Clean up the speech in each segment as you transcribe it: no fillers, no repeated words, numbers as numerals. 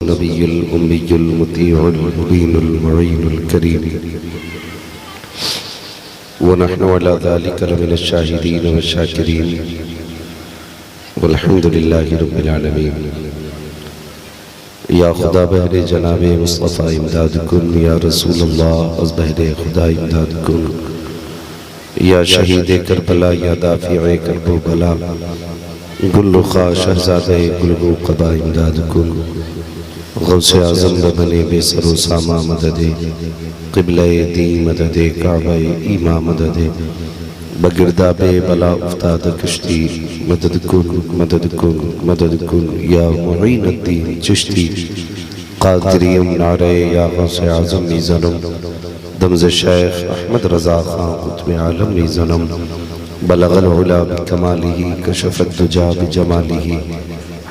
नबियुल उम्मियुल मुतीउल मुबीनुल मुईनुल करीम व नहनु अला ज़ालिका लमिनश शाहिदीन व शाकिरीन वल्हम्दुलिल्लाहि रब्बिल आलमीन। या खुदा बहरे जनाबे मुस्तफ़ा इमदाद कुन, या रसूल अल्लाह अज़ बहरे खुदा इमदाद कुन, या शहीद करबला, या दाफ़िए करबो बला, गुल्लुखा शहज़ादे गुलगो क़बा इमदाद कुन। गौसे आज़म बने बेसरो सामा मददे, क़िबले दी मददे, काबे ईमा मददे, बगिरदाबे बला उफ्ताद कश्ती मदद कुन मदद कुन मदद कुन। या मुईनुद्दीन चिश्ती क़ादिरियम नारे, या गौसे आज़म मीज़नम, दमज़ शेख अहमद रज़ा खां कुतुब आलम मीज़नम, बलगल उला बिकमालिही कशफ़त दुजा बिजमालिही,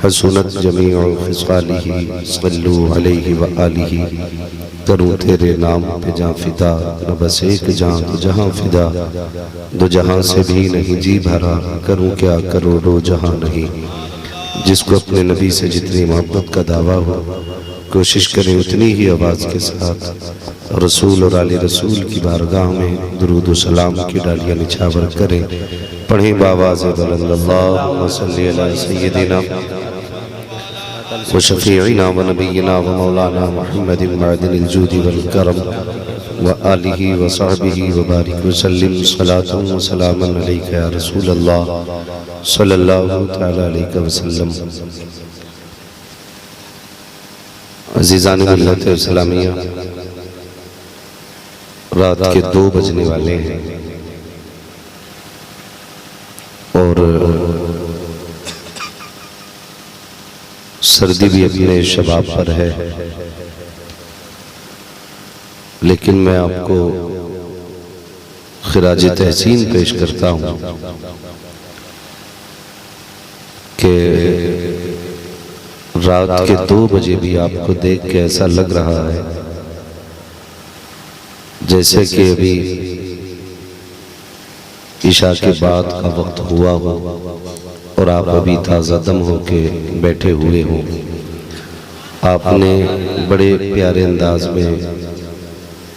हसनत जमीउ खिसालिही, सल्लु अलैहि व आलिही। करूँ तेरे नाम पे जां फिदा, न बस एक जां दो जहां फिदा, दो जहां से भी नहीं जी भरा, करूँ क्या करोड़ों जहां नहीं। जिसको अपने नबी से जितनी मोहब्बत का दावा हो, कोशिश करें उतनी ही आवाज़ के साथ रसूल और आले रसूल की बारगाह में दुरूद व सलाम की डालियाँ निछावर करें। पढ़ें बावाज़ बुलंद अल्लाहुम्मा सल्ली अला सय्यिदिना व शफ़ीइना व नबीना व मौलाना मुहम्मदिन मअदिनिल जूदि वल करम व आलिहि व सहबिहि व बारिक व सल्लिम सलातन व सलामन अलैका या रसूल अल्लाह सल्लल्लाहु तआला अलैहि वसल्लम। अज़ीज़ान मिल्लत इस्लामिया, रात के 2 बजने वाले हैं और सर्दी भी अपने शबाब पर है, लेकिन मैं आपको खिराज तहसीन पेश करता हूँ कि रात के 2 बजे भी आपको देख के ऐसा लग रहा है जैसे कि अभी इशा के बाद का वक्त हुआ हो और आप अभी ताज़ा दम होके बैठे हुए हो। आपने बड़े प्यारे अंदाज में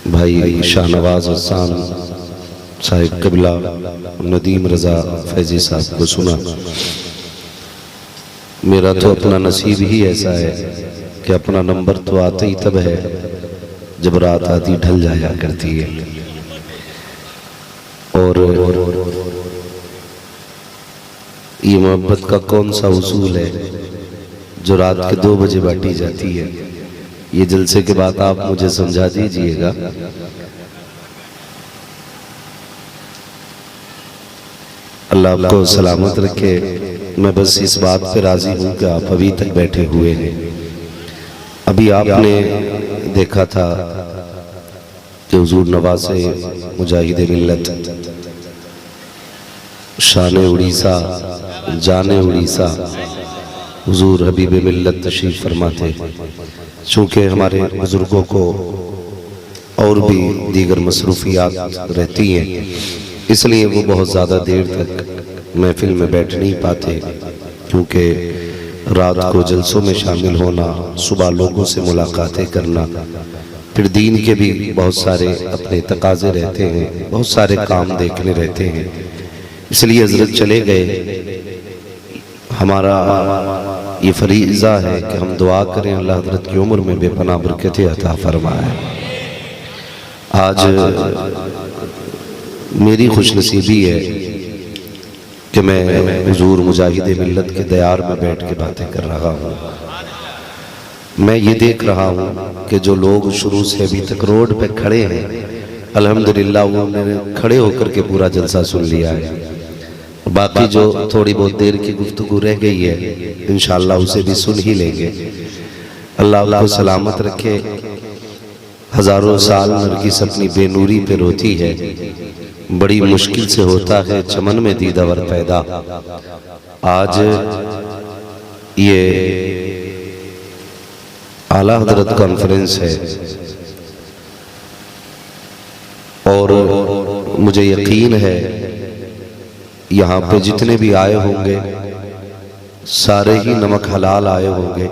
भाई शाहनवाज हसन साहिब क़िबला नदीम रज़ा फैज़ी साहब को सुना। मेरा तो अपना नसीब ही ऐसा है कि अपना नंबर तो आता ही तब है जब रात आती ढल जाया करती है। और ये मोहब्बत का कौन सा उसूल है जो रात के 2 बजे बांटी जाती है? ये जलसे के बाद आप मुझे समझा दीजिएगा। अल्लाह आपको सलामत रखे। मैं बस इस बात पे राजी हूँ कि आप अभी तक बैठे हुए हैं। अभी आपने देखा था कि हुजूर नवाज़े मुजाहिद मिल्लत शान उड़ीसा जाने उड़ीसा हुजूर हबीब मिल्लत तशरीफ़ फरमा थे। चूँकि हमारे बुजुर्गों को और भी दीगर मसरूफियात रहती हैं, इसलिए वो बहुत ज़्यादा देर तक महफिल में बैठ नहीं पाते, क्योंकि रात को जलसों में शामिल होना, सुबह लोगों से मुलाकातें करना, फिर दीन के भी बहुत सारे अपने तकाज़े रहते हैं, बहुत सारे काम देखने रहते हैं। इसलिए हज़रत चले गए। हमारा ये फरीज़ा है कि हम दुआ करें अल्लाह हज़रत की उम्र में बेपनाह बरकत अता फरमाए। आज मेरी खुशनसीबी है कि मैं हुजूर मुजाहिद मिल्लत के दयार में बैठ के बातें कर रहा हूँ। मैं ये देख रहा हूँ कि जो लोग शुरू से अभी तक रोड पे खड़े हैं, अल्हम्दुलिल्लाह उन्होंने खड़े होकर के पूरा जलसा सुन लिया है। बाकी जो थोड़ी बहुत देर की गुफ्तगू रह गई है, इंशाअल्लाह उसे भी सुन ही लेंगे। अल्लाह आपको सलामत रखे। हजारों साल नरगिस अपनी बेनूरी पे रोती है, बड़ी मुश्किल से होता है चमन में दीदावर पैदा। आज ये आला हजरत कॉन्फ्रेंस है और मुझे यकीन है यहाँ पे जितने भी आए होंगे सारे ही नमक हलाल आए होंगे।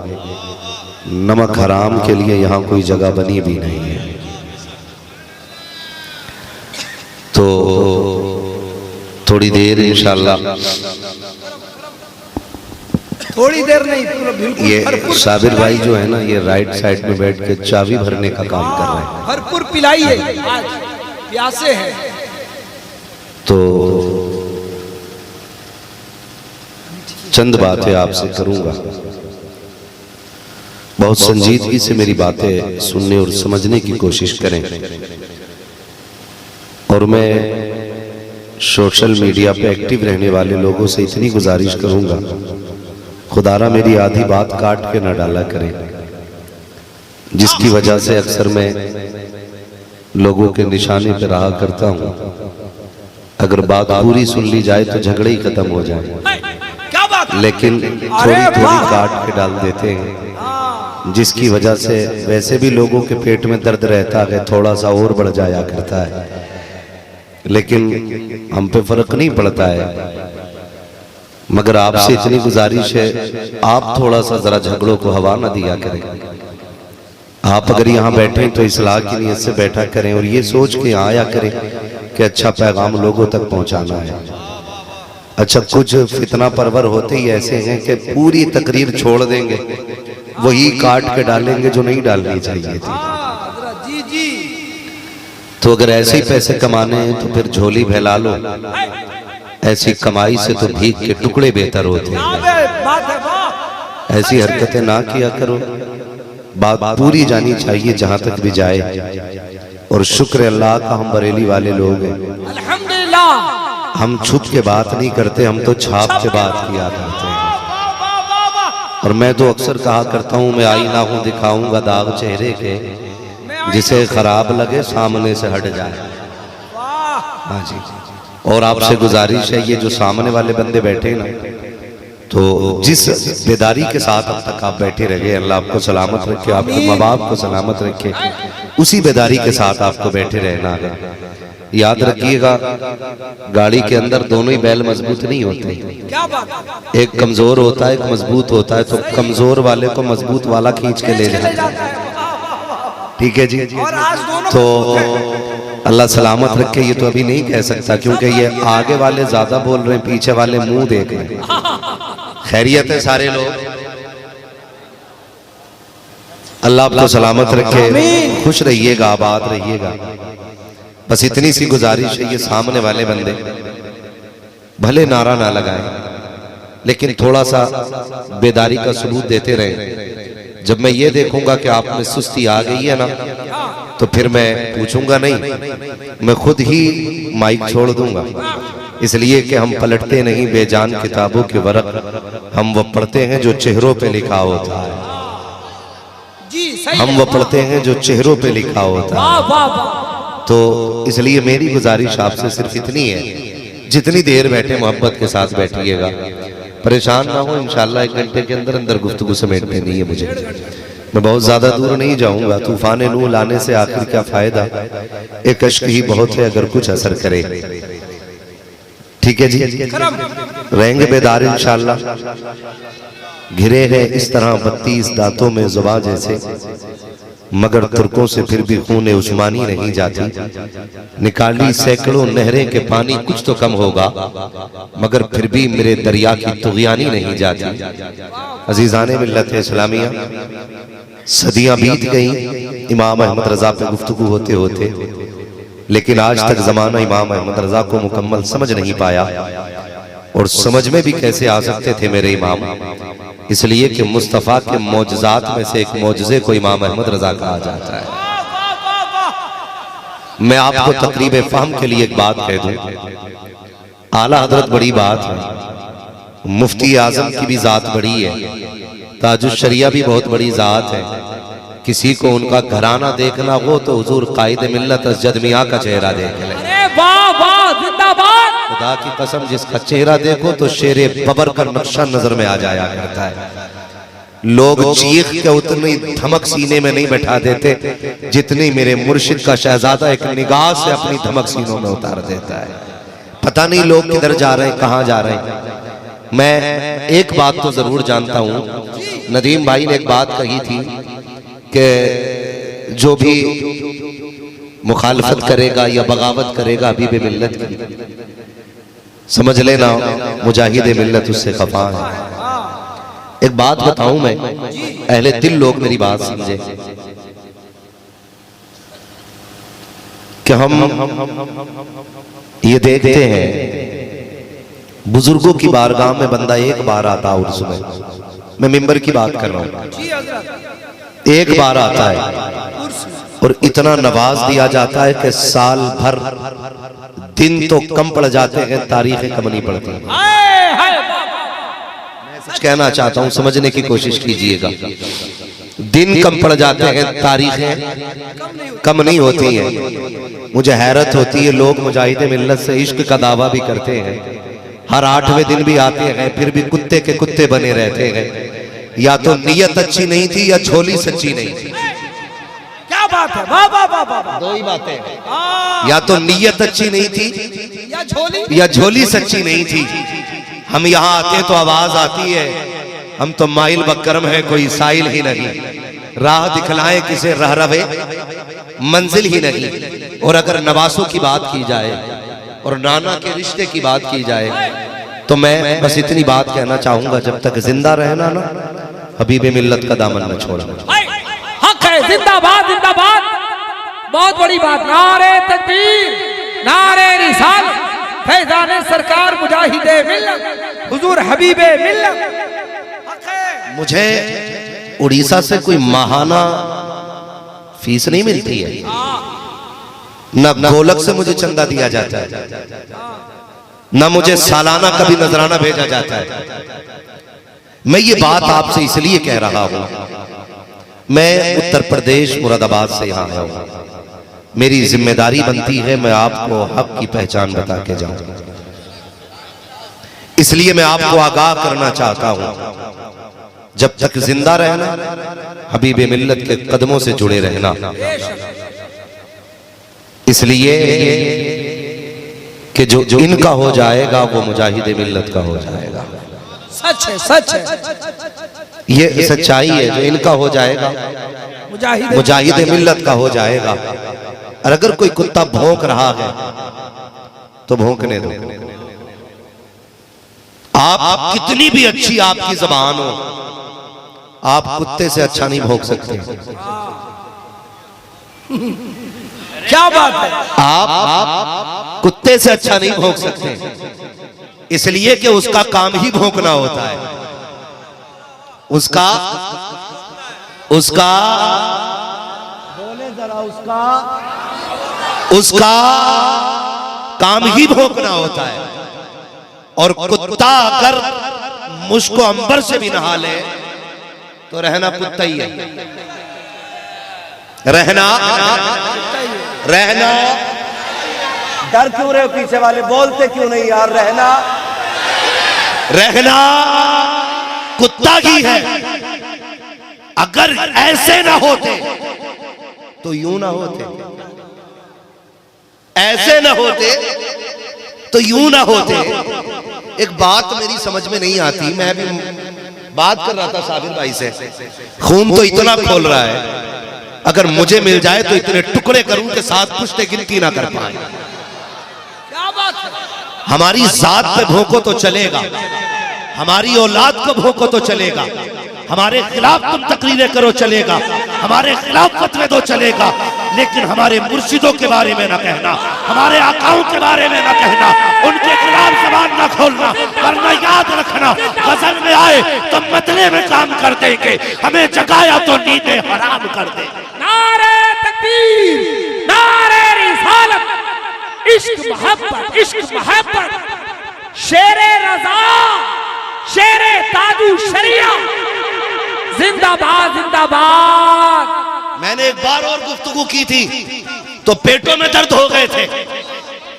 नमक हराम के लिए यहाँ कोई जगह बनी भी नहीं है। तो थोड़ी देर इंशाल्लाह, थोड़ी देर नहीं, बिल्कुल ये साबिर भाई जो है ना, ये राइट साइड में बैठ के चाबी भरने का काम कर रहे हैं। भरपूर पिलाइए, आज प्यासे हैं। तो चंद बातें आपसे करूंगा, बहुत संजीदगी से मेरी बातें सुनने और समझने की कोशिश करें। और मैं सोशल मीडिया पे एक्टिव रहने वाले लोगों से इतनी गुजारिश करूंगा, खुदारा मेरी आधी बात काट के न डाला करें, जिसकी वजह से अक्सर मैं लोगों के निशाने पे रहा करता हूं। अगर बात पूरी सुन ली जाए तो झगड़े ही खत्म हो जाए, लेकिन थोड़ी थोड़ी काट के डाल देते हैं, जिसकी वजह से वैसे भी लोगों के पेट में दर्द रहता है, थोड़ा सा और बढ़ जाया करता है, लेकिन हम पे फर्क नहीं पड़ता है। मगर आपसे इतनी गुजारिश है, आप थोड़ा सा जरा झगड़ों को हवा न दिया करें। आप अगर यहाँ बैठे तो इस्लाह की नीयत से बैठा करें और ये सोच के यहाँ आया करें कि अच्छा पैगाम लोगों तक पहुँचाना है। अच्छा, कुछ फितना परवर होते ही ऐसे हैं कि पूरी तकरीर छोड़ देंगे, वही काट के डालेंगे जो नहीं डालनी चाहिए थी। तो अगर ऐसे ही पैसे कमाने हैं तो फिर झोली फैला लो, ऐसी कमाई से तो भीख के टुकड़े बेहतर होते हैं। ऐसी हरकतें ना किया करो, बात पूरी जानी चाहिए जहां तक भी जाए। और शुक्र अल्लाह का हम बरेली वाले लोग हैं, अल्हम्दुलिल्लाह। हम छुप के बात नहीं करते, हम तो छाप के बात किया करते हैं। और मैं तो अक्सर कहा करता हूं, मैं आईना हूं, दिखाऊंगा दाग चेहरे के, जिसे खराब लगे सामने से हट जाए। हाँ जी। और आपसे गुजारिश है, ये जो सामने वाले बंदे बैठे ना, तो जिस बेदारी के साथ अब तक आप बैठे रहे, अल्लाह आपको सलामत रखे, आपके माँ बाप को सलामत रखे, उसी बेदारी के साथ आपको बैठे रहना है। याद रखिएगा, गाड़ी के अंदर दोनों ही बैल मजबूत नहीं होते, एक कमजोर होता है, एक मजबूत होता है। तो कमजोर वाले को मजबूत वाला खींच के ले जाता है, ठीक है जी। तो अल्लाह सलामत रखे। ये तो अभी नहीं कह सकता, क्योंकि ये आगे वाले ज्यादा बोल रहे हैं, पीछे वाले मुंह देख रहे हैं। खैरियत है सारे लोग, अल्लाह आपको सलामत रखे, खुश रहिएगा, आबाद रहिएगा। बस इतनी सी गुजारिश है, ये सामने वाले बंदे भले नारा ना लगाएं, लेकिन थोड़ा सा बेदारी का सबूत देते रहे। जब मैं ये देखूंगा कि आप में सुस्ती आ गई है ना, तो फिर मैं पूछूंगा नहीं, मैं खुद ही माइक छोड़ दूंगा। इसलिए कि हम पलटते नहीं बेजान किताबों के वरक, हम वो पढ़ते हैं जो चेहरों पे लिखा होता है। हम वो पढ़ते हैं जो चेहरों पे लिखा होता है। तो इसलिए मेरी गुजारिश आपसे सिर्फ इतनी है, जितनी देर बैठे मोहब्बत के साथ बैठिएगा, परेशान ना हो। इंशाल्लाह 1 घंटे के अंदर अंदर गुफ्तगू समेट देनी है मुझे। मैं बहुत ज्यादा दूर नहीं जाऊंगा, तूफान नूह लाने से आखिर क्या फायदा, एक अश्क ही बहुत है अगर कुछ असर करे। ठीक है जी, रहेंगे बेदार इंशाल्लाह। घिरे हैं इस तरह 32 दांतों में जुबां जैसे, मगर तुर्कों से फिर भी खून उस्मानी नहीं जाती। निकाली सैकड़ों नहरें के पानी कुछ तो कम होगा, मगर फिर भी मेरे दरिया की तुग़यानी नहीं जाती। अजीज़ाने मिल्लत इस्लामिया, सदियां बीत गई इमाम अहमद रजा पे गुफ्तगू होते होते, लेकिन आज तक जमाना इमाम अहमद रजा को मुकम्मल समझ नहीं पाया। और समझ में भी कैसे आ सकते थे मेरे इमाम, इसलिए कि मुस्तफ़ा के मौजज़ात में से एक मौजज़े को इमाम अहमद रजा कहा जाता है। मैं आपको तकरीब फ़हम के लिए एक बात कह दूं, आला हजरत बड़ी बात है, मुफ्ती आजम की भी ज़ात बड़ी है, ताजुश शरिया भी बहुत बड़ी ज़ात है। किसी को उनका घराना देखना हो तो हुजूर कायद मिल्लत असजद मियां का चेहरा देख ले। खुदा की कसम, जिसका चेहरा देखो तो शेरे बबर का नक्शा नजर में आ जाया करता है। लोग चीख के उतनी धमक सीने में नहीं बैठा देते जितनी मेरे मुर्शिद का शहजादा एक निगाह से अपनी धमक सीनों में उतार देता है। पता नहीं लोग किधर जा रहे हैं, कहां जा रहे हैं। मैं एक बात तो जरूर जानता हूं नदीम भाई ने एक बात कही थी कि जो भी मुखालफत करेगा या बगावत करेगा हबीब मिल्लत की, समझ लेना मुजाहिद मिल्लत उससे खफा है। एक बात बताऊं मैं, अहले दिल लोग मेरी बात समझे कि हम ये देखते हैं बुजुर्गों की बारगाह में बंदा एक बार आता है उर्स में, मैं मिंबर की बात कर रहा हूं, एक बार आता है और इतना नवाज दिया जाता है कि साल भर दिन तो कम पड़ जाते हैं, तारीखें कम नहीं पड़ती। कुछ कहना चाहता हूं, समझने की कोशिश कीजिएगा। दिन कम पड़ जाते हैं, तारीखें कम नहीं होती हैं। मुझे हैरत होती है, लोग मुजाहिद मिल्लत से इश्क का दावा भी करते हैं, हर 8वें दिन भी आते हैं, फिर भी कुत्ते के कुत्ते बने रहते हैं। या तो नीयत अच्छी नहीं थी या झोली सच्ची नहीं थी। क्या बात है, वाह वाह वाह वाह, दो ही बातें हैं, या तो नीयत अच्छी नहीं थी या झोली सच्ची नहीं थी। हम यहाँ आते तो आवाज आती है, हम तो माइल बकरम है, कोई साइल ही नहीं, राह दिखलाए किसे रह रवे मंजिल ही नहीं। और अगर नवासों की बात की जाए और नाना के रिश्ते की बात की जाए तो मैं बस इतनी बात कहना चाहूंगा, जब तक जिंदा रहना ना, हबीब मिल्लत का दामन न छोड़ना। हक है, जिंदाबाद जिंदाबाद, बहुत बड़ी बात। नारे तकबीर, नारे रिसालत, फैजाने सरकार मुजाहिदे मिल्लत, हुजूर हबीबे मिल्लत। मुझे उड़ीसा से कोई माहाना फीस नहीं मिलती है, न गोलक से मुझे चंदा दिया जाता है, न मुझे सालाना कभी नजराना भेजा जाता है। मैं ये बात आपसे इसलिए कह रहा हूं, मैं उत्तर प्रदेश मुरादाबाद से यहां आया हूं, मेरी जिम्मेदारी बनती है मैं आपको हक की पहचान बता के जाऊं। इसलिए मैं आपको आगाह करना चाहता हूं, जब तक जिंदा रहना, हबीब मिल्लत के कदमों से जुड़े रहना। इसलिए कि जो इनका हो जाएगा वो मुजाहिद मिल्लत का हो जाएगा। सच है, सच है, ये सच्चाई है। जो इनका हो जाएगा मुजाहिद मिल्लत का हो जाएगा। और अगर कोई कुत्ता भौंक रहा है तो भौंकने दो। आप कितनी भी अच्छी आपकी जबान हो, आप कुत्ते से अच्छा नहीं भौंक सकते। क्या बात है, आप कुत्ते से अच्छा नहीं भौंक सकते, इसलिए कि उसका काम ही भौंकना होता है। उसका बोले जरा, उसका काम ही भौंकना होता है। और कुत्ता अगर मुझको अंबर से भी नहा ले तो रहना कुत्ता ही है, रहना। डर क्यों रहे हो पीछे वाले, बोलते क्यों नहीं यार? रहना कुत्ता ही है। अगर ऐसे ना होते तो यूं ना होते, ऐसे ना होते तो यूं ना होते। एक बात मेरी समझ में नहीं आती, मैं भी बात कर रहा था साबिर भाई से, खून तो इतना खोल रहा है, अगर मुझे मिल जाए तो इतने टुकड़े करूं कि 7 पुश्ते गिनती ना कर पाए। क्या बात है, हमारी जात पे भोंको तो चलेगा, हमारी औलाद को भोंको तो चलेगा, हमारे खिलाफ तुम तकरीरें करो चलेगा, हमारे खिलाफ फतवे दो चलेगा, लेकिन हमारे मुर्शिदों के बारे में ना कहना, हमारे आकाओं के बारे में ना कहना, उनके खिलाफ जबान ना खोलना। वरना याद रखना, गजल में आए तो मतले में काम कर देंगे, हमें जगाया तो नींदें हराम कर देंगे। नारे तकबीर, नारे रिसालत, इश्क मोहब्बत, इश्क मोहब्बत, शेरे रज़ा, शेरे ताजू शरिया, जिंदाबाद जिंदाबाद। मैंने एक बार और गुफ्तगू की थी तो पेटों में दर्द हो गए थे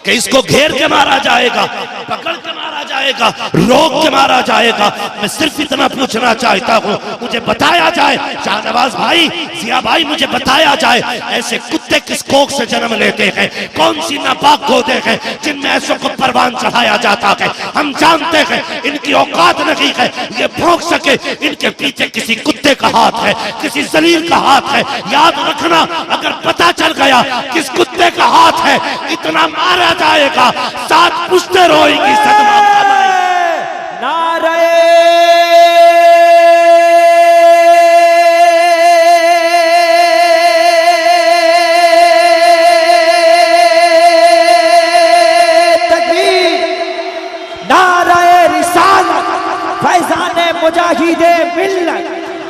कि इसको घेर के मारा जाएगा, पकड़ के मारा जाएगा। जाएगा, रोक के मारा जाएगा। मैं सिर्फ इतना पूछना चाहता हूँ, मुझे बताया जाए शाहनवाज भाई, जिया भाई, मुझे बताया जाए ऐसे कुत्ते किस कोख से जन्म लेते हैं, कौन सी नापाक गोदे हैं जिनमें ऐसों को परवान चढ़ाया जाता है। हम जानते हैं इनकी औकात नहीं है ये भोंक सके, इनके पीछे किसी कुत्ते का हाथ है, किसी जलील का हाथ है। याद रखना, अगर पता चल गया किस कुत्ते का हाथ है, इतना मारा जाएगा, साथ पुश्ते रोएंगी, सदमा खाएंगी। नारे मुजाहिदे मिल्लत,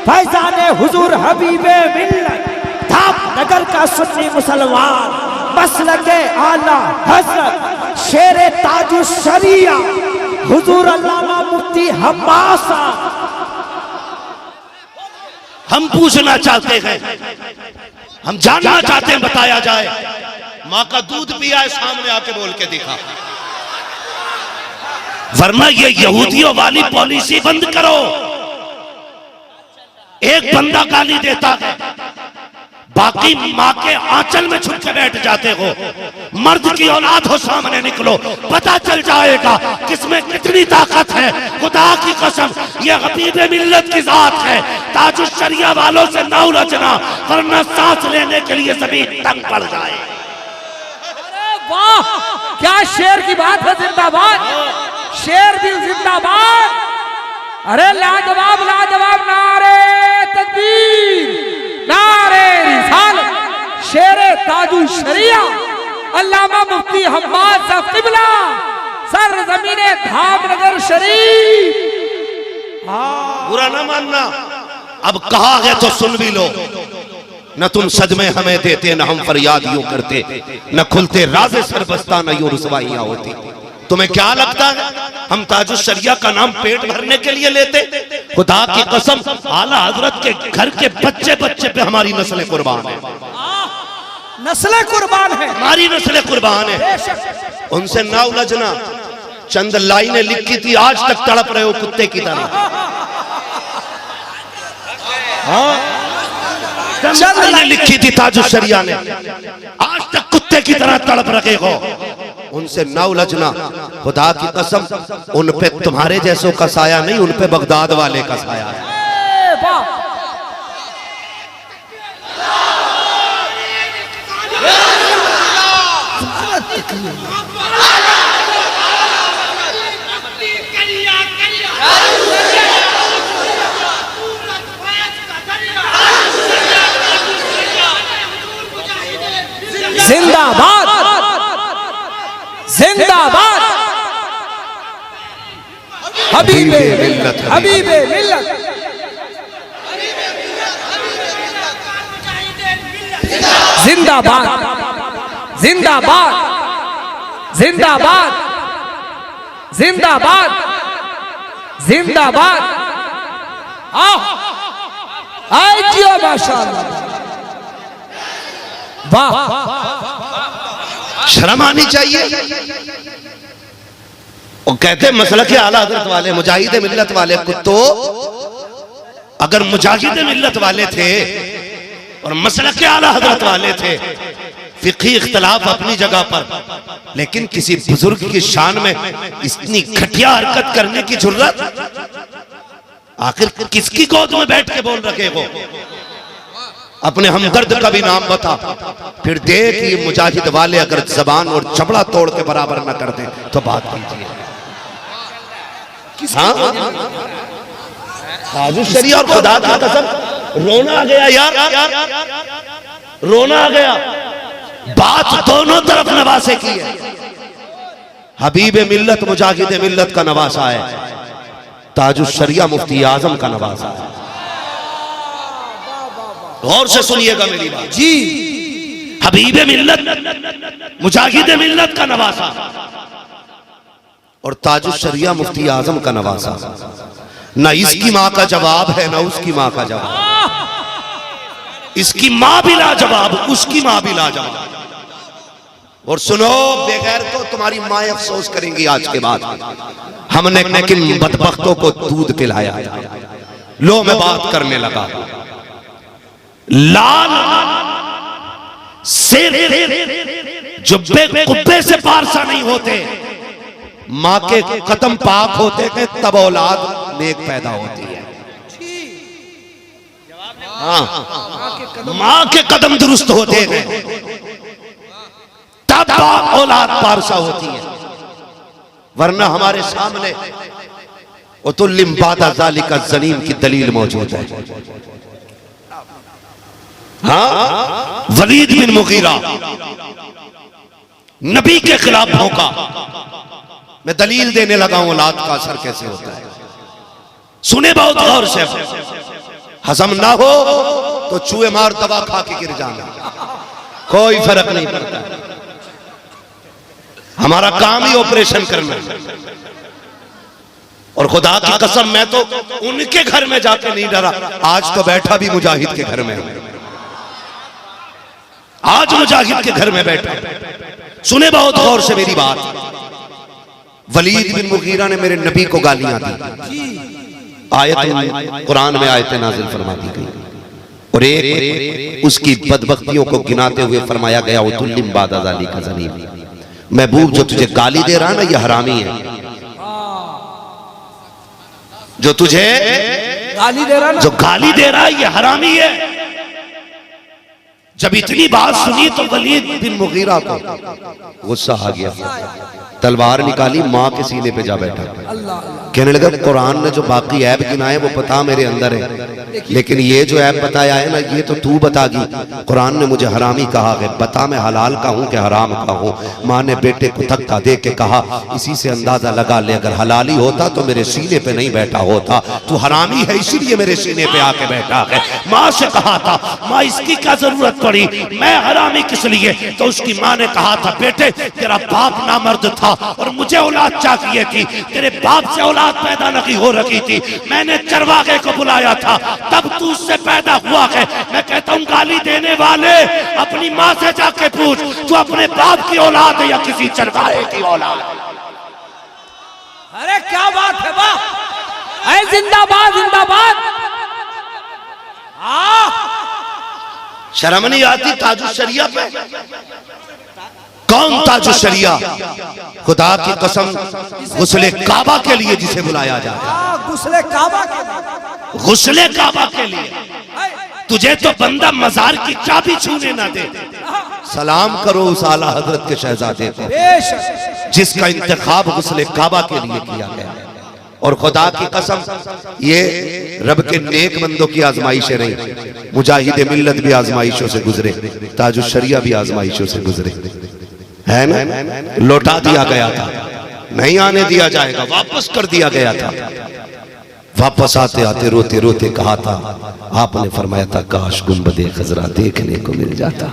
फैजाने हुजूर हबीबे मिल्लत, धामनगर का सुन्नी मुसलमान, मसलके आला हज़रत शेरे ताजु शरिया हुजूर अल्लामा मुफ्ती हम्मासा। हम पूछना चाहते हैं, हम जानना चाहते हैं, बताया जाए माँ का दूध पिया है, सामने आके बोल के दिखा, वरना ये यहूदियों वाली पॉलिसी बंद करो। एक बंदा गाली देता है, बाकी माँ के आंचल में छुप के बैठ जाते हो। मर्द की औलाद हो, सामने निकलो, पता चल जाएगा किसमें कितनी ताकत है। खुदा की कसम, ये हबीबे मिल्लत की जात है। ताजुश शरिया वालों से ना उलझना, वरना सांस लेने के लिए जमीन तंग पड़ जाए। वाह, क्या शेर की बात है, जिंदाबाद, शेर दिल जिंदाबाद। अरे लाजवाब लाजवाब, नारे तकबीर, नारे रिसालत, शेरे ताजु शरिया अल्लामा मुफ्ती हम्माद साहब क़िबला, सरज़मीने धामनगर शरीफ। बुरा ना मानना, अब कहा है तो सुन भी लो। न तुम सदमे हमें देते, न हम फरियाद यूं करते, न खुलते राज़े सरबस्ता, न यूं रुसवाइयां होती। तुम्हें क्या लगता है हम ताजुश शरिया का नाम पेट भरने के लिए लेते? खुदा की कसम, आला हजरत के घर के बच्चे बच्चे पे हमारी नस्लें कुर्बान है, नस्लें कुर्बान है, हमारी नस्लें कुर्बान है। उनसे ना उलझना। चंद लाइनें लिखी थी, आज तक तड़प रहे हो कुत्ते की तरह। चंद लाइनें लिखी थी ताजुश शरिया ने, आज तक कुत्ते की तरह तड़प रहे हो। उनसे ना उलझना। खुदा की कसम, उन पे तुम्हारे जैसों का साया नहीं, उन पे बगदाद वाले का साया है। जिंदाबाद जिंदाबाद, हबीबे मिल्लत, हबीबे मिल्लत, जिंदाबाद जिंदाबाद जिंदाबाद जिंदाबाद जिंदाबाद। आए जियो माशाअल्लाह, वाह, शर्म आनी चाहिए। वो कहते मसलक आला हजरत वाले, मुजाहिद मिल्लत वाले कुत्तो, अगर मुजाहिद मिल्लत वाले थे और मसलक आला हजरत वाले थे, फिक़ही इख्तिलाफ अपनी जगह पर, लेकिन किसी बुजुर्ग की शान में इतनी घटिया हरकत करने की जुर्रत आखिर किसकी गोद में बैठ के बोल रखे हो? अपने हमदर्द का भी नाम बता, फिर देख ये मुजाहिद वाले अगर जबान और चबड़ा तोड़ के बराबर न कर दे तो बात कीजिए। हाँ, ताजुश शरिया और खुदा की कसम, रोना आ गया यार, रोना आ गया। बात दोनों तरफ नवासे की है। हबीब मिल्लत मुजाहिद मिल्लत का नवासा है, ताजुश शरिया मुफ्ती आजम का नवासा है। गौर से सुनिएगा मेरी बात जी। हबीब मिल्लत मुजाहिद मिल्लत का नवासा और ताजुश शरिया मुफ्ती आजम का नवासा, ना इसकी माँ का जवाब है ना उसकी माँ का जवाब। इसकी माँ भी लाजवाब, उसकी माँ भी लाजवाब। और सुनो, बगैर तो तुम्हारी माँ अफसोस करेंगी आज के बाद। हमने किन बदबख्तों को दूध पिलाया था। लो मैं बात करने लगा। लाल शेर जुब्बे कुब्बे से पारसा नहीं होते, माँ के कदम पाक होते के तब औलाद नेक पैदा होती है। हाँ, माँ के कदम दुरुस्त होते हैं तब औलाद पारसा होती है, वरना हमारे सामने उतुल्लिम बादा ज़ालिका ज़नीम की दलील मौजूद है। हाँ, वलीद बिन मुगीरा नबी के खिलाफ भौंका। मैं दलील देने लगा हूं औलाद का असर कैसे होता है। सुने बहुत गौर से, हजम ना हो तो चूहे मार दवा खा के गिर जाना, कोई फर्क नहीं पड़ता। हमारा काम ही ऑपरेशन करना है। और खुदा की कसम मैं तो उनके घर में जाके नहीं डरा, आज तो बैठा भी मुजाहिद के घर में, आज मुजाहिद के घर में बैठा। सुने बहुत गौर से मेरी बात। वलीद बिन मुगीरा ने मेरे नबी को गालियां दी, आयत कुरान में आयतें नाजिल फरमा दी गई और एक उसकी बदबख्तियों को गिनाते हुए फरमाया गया उतुल्लिम बादा ज़ालिका ज़नीम। महबूब जो तुझे गाली दे रहा है ना, ये हरामी है। जो तुझे गाली दे रहा, जो गाली दे रहा है ये हरामी है। जब इतनी बात सुनी तो वलीद बिन मुगीरा को गुस्सा आ गया, तलवार निकाली, माँ के सीने पे जा बैठा। कहने लगा कुरान ने जो बाकी ऐब गिनाए वो पता मेरे अंदर है, लेकिन ये जो ऐब बताया है ना ये तो तू बतागी। कुरान ने मुझे हरामी कहा है, बता मैं हलाल का हूँ कि हराम का हूँ। माँ ने बेटे को धक्का दे के कहा, इसी से अंदाजा लगा ले, अगर हलाली होता तो मेरे सीने पे नहीं बैठा होता, तू हरामी है इसीलिए मेरे सीने पे आके बैठा है। माँ से कहा था, माँ इसकी क्या जरूरत पड़ी, मैं हरामी किस लिए? तो उसकी माँ ने कहा था, बेटे तेरा बाप नामर्द था और मुझे औलाद चाहिए थी, तेरे बाप से औलाद पैदा नहीं हो रही थी, मैंने चरवाहे को बुलाया था तब तू उससे पैदा हुआ है। मैं कहता हूँ गाली देने वाले अपनी माँ से जाके पूछ, तू अपने बाप की औलाद है या किसी चरवाहे की औलाद? अरे क्या बात है, वाह, जिंदाबाद जिंदाबाद। शर्म नहीं आती ताजुश शरिया पे? कौन ताजुश शरिया? खुदा की कसम गुस्ले काबा के लिए जिसे बुलाया जाता है, गुस्ले काबा के, गुस्ले काबा के लिए। तुझे तो बंदा मजार की चाबी छूने ना दे, सलाम करो उस आला हजरत के शहजादे को जिसका इंतखाब गुस्ले काबा के लिए किया गया। और खुदा की कसम ये रब के नेक बंदों की आजमाइशें नहीं, मुजाहिद मिल्लत भी आजमाइशों से गुजरे, ताजुश शरिया भी आजमाइशों से गुजरे, है ना? लौटा दिया गया था, नहीं आने दिया जाएगा, वापस कर दिया गया था। वापस आते आते रोते रोते कहा था, आपने फरमाया था काश गुंबदे खजरा देखने को मिल जाता।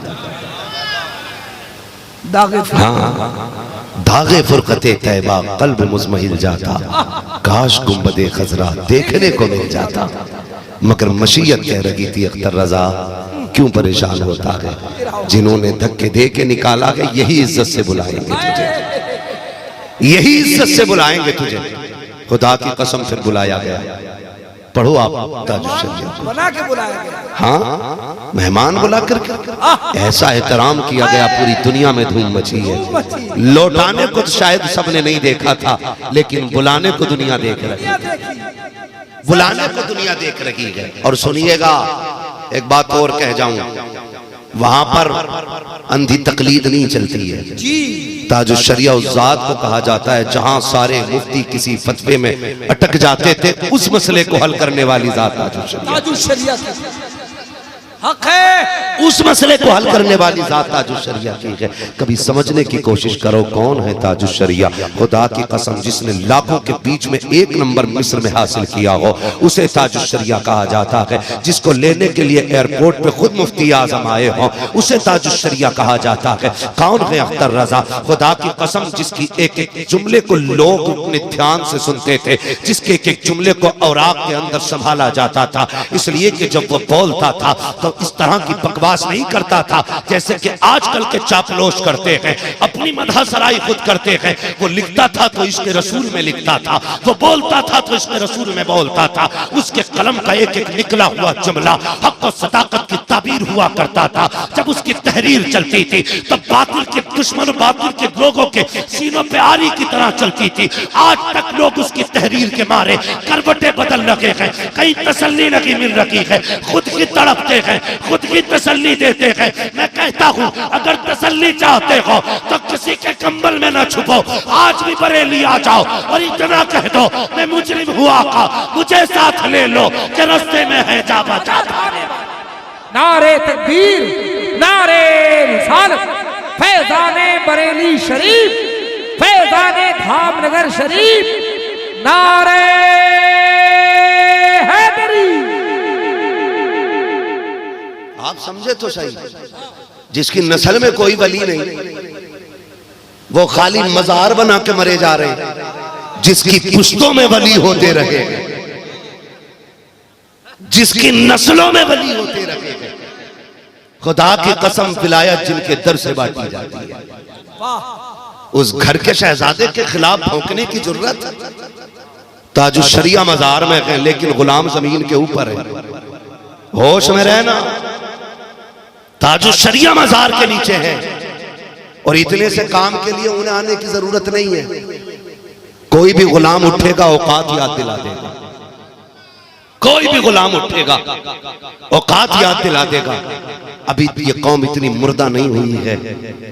धागे फुरकते तैबा कल्ब मुज़महिल जाता, काश गुंबदे खजरा देखने को मिल जाता। मगर मशीयत कह रही थी अख्तर रजा क्यों परेशान होता है, जिन्होंने धक्के दे के निकाला है यही इज्जत से बुलाएंगे तुझे, यही इज्जत से बुलाएंगे तुझे। खुदा की कसम फिर बुलाया गया। पढ़ो आप ताजुश शरिया बना के बुलाया गया। हाँ, मेहमान बुला करके ऐसा एहतराम किया गया, पूरी दुनिया में धूम मची है। लौटाने को तो शायद सबने नहीं देखा था, लेकिन बुलाने को दुनिया देख रही है, बुलाने को दुनिया देख रही है। और सुनिएगा एक बात और कह जाऊं, वहां पर अंधी तकलीद नहीं चलती है। ताजुश शरिया उस जात को कहा जाता है जहां सारे मुफ्ती किसी फतवे में अटक जाते थे, उस मसले को हल करने वाली जात ताजुश शरिया हक है, उस मसले को हल करने वाली जात ताजुश शरिया की है। कभी समझने की कोशिश करो कौन है ताजुश शरिया। खुदा की कसम जिसने लाखों के बीच में एक नंबर मिस्र में हासिल किया हो उसे ताजुश शरिया कहा जाता है। जिसको लेने के लिए एयरपोर्ट पे खुद मुफ्ती आजम आए हो उसे ताजुश शरिया कहा जाता है। कौन है अख्तर रजा? खुदा की कसम जिसकी एक एक जुमले को लोग अपने ध्यान से सुनते थे, जिसके एक एक जुमले को औराक के अंदर संभाला जाता था, इसलिए कि जब वो बोलता था तो इस तरह की बकवास नहीं करता था जैसे कि आजकल के चापलोश करते हैं, अपनी मदह सराई खुद करते हैं। वो लिखता था तो इसके रसूल में लिखता था, वो बोलता था तो इसके रसूल में बोलता था। उसके कलम का एक एक निकला हुआ जुमला हक और सदाकत की ताबीर हुआ करता था। जब उसकी तहरीर चलती थी तब बातिल के दुश्मन, बातिल के लोगों के सीनों पे आरी की तरह चलती थी। आज तक लोग उसकी तहरीर के मारे करवटें बदल रखे हैं, कहीं तसल्ली नहीं मिल रही है, खुद की तड़पते हैं, खुद की तसल्ली देते हैं। मैं कहता हूं अगर तसल्ली चाहते हो तो किसी के कंबल में ना छुपो, आज भी बरेली आ जाओ और इतना कह दो मैं मुजरिम हुआ का, मुझे साथ ले लो कि रास्ते में है जा बचा। नारे तकबीर, नारे रिसालत, फैजाने बरेली शरीफ, फैजाने धामनगर शरीफ, नारे हैदरी। आप समझे तो सही, जिसकी नस्ल में कोई वली नहीं, वो खाली मजार बना के मरे जा रहे हैं। जिसकी पुश्तों में वली होते रहे, जिसकी नस्लों में वली होते रहे, खुदा की कसम विलायत जिनके दर से बांटी जाती है, उस घर के शहजादे के खिलाफ भौंकने की जरूरत? ताजुश शरिया मजार में है लेकिन गुलाम जमीन के ऊपर है। होश में रहना, ताजुश शरिया मजार के नीचे है और इतने से काम के लिए उन्हें आने की जरूरत नहीं है। कोई भी गुलाम उठेगा औकात याद दिला देगा, कोई भी गुलाम उठेगा औकात याद दिला देगा। अभी ये कौम इतनी मुर्दा नहीं हुई है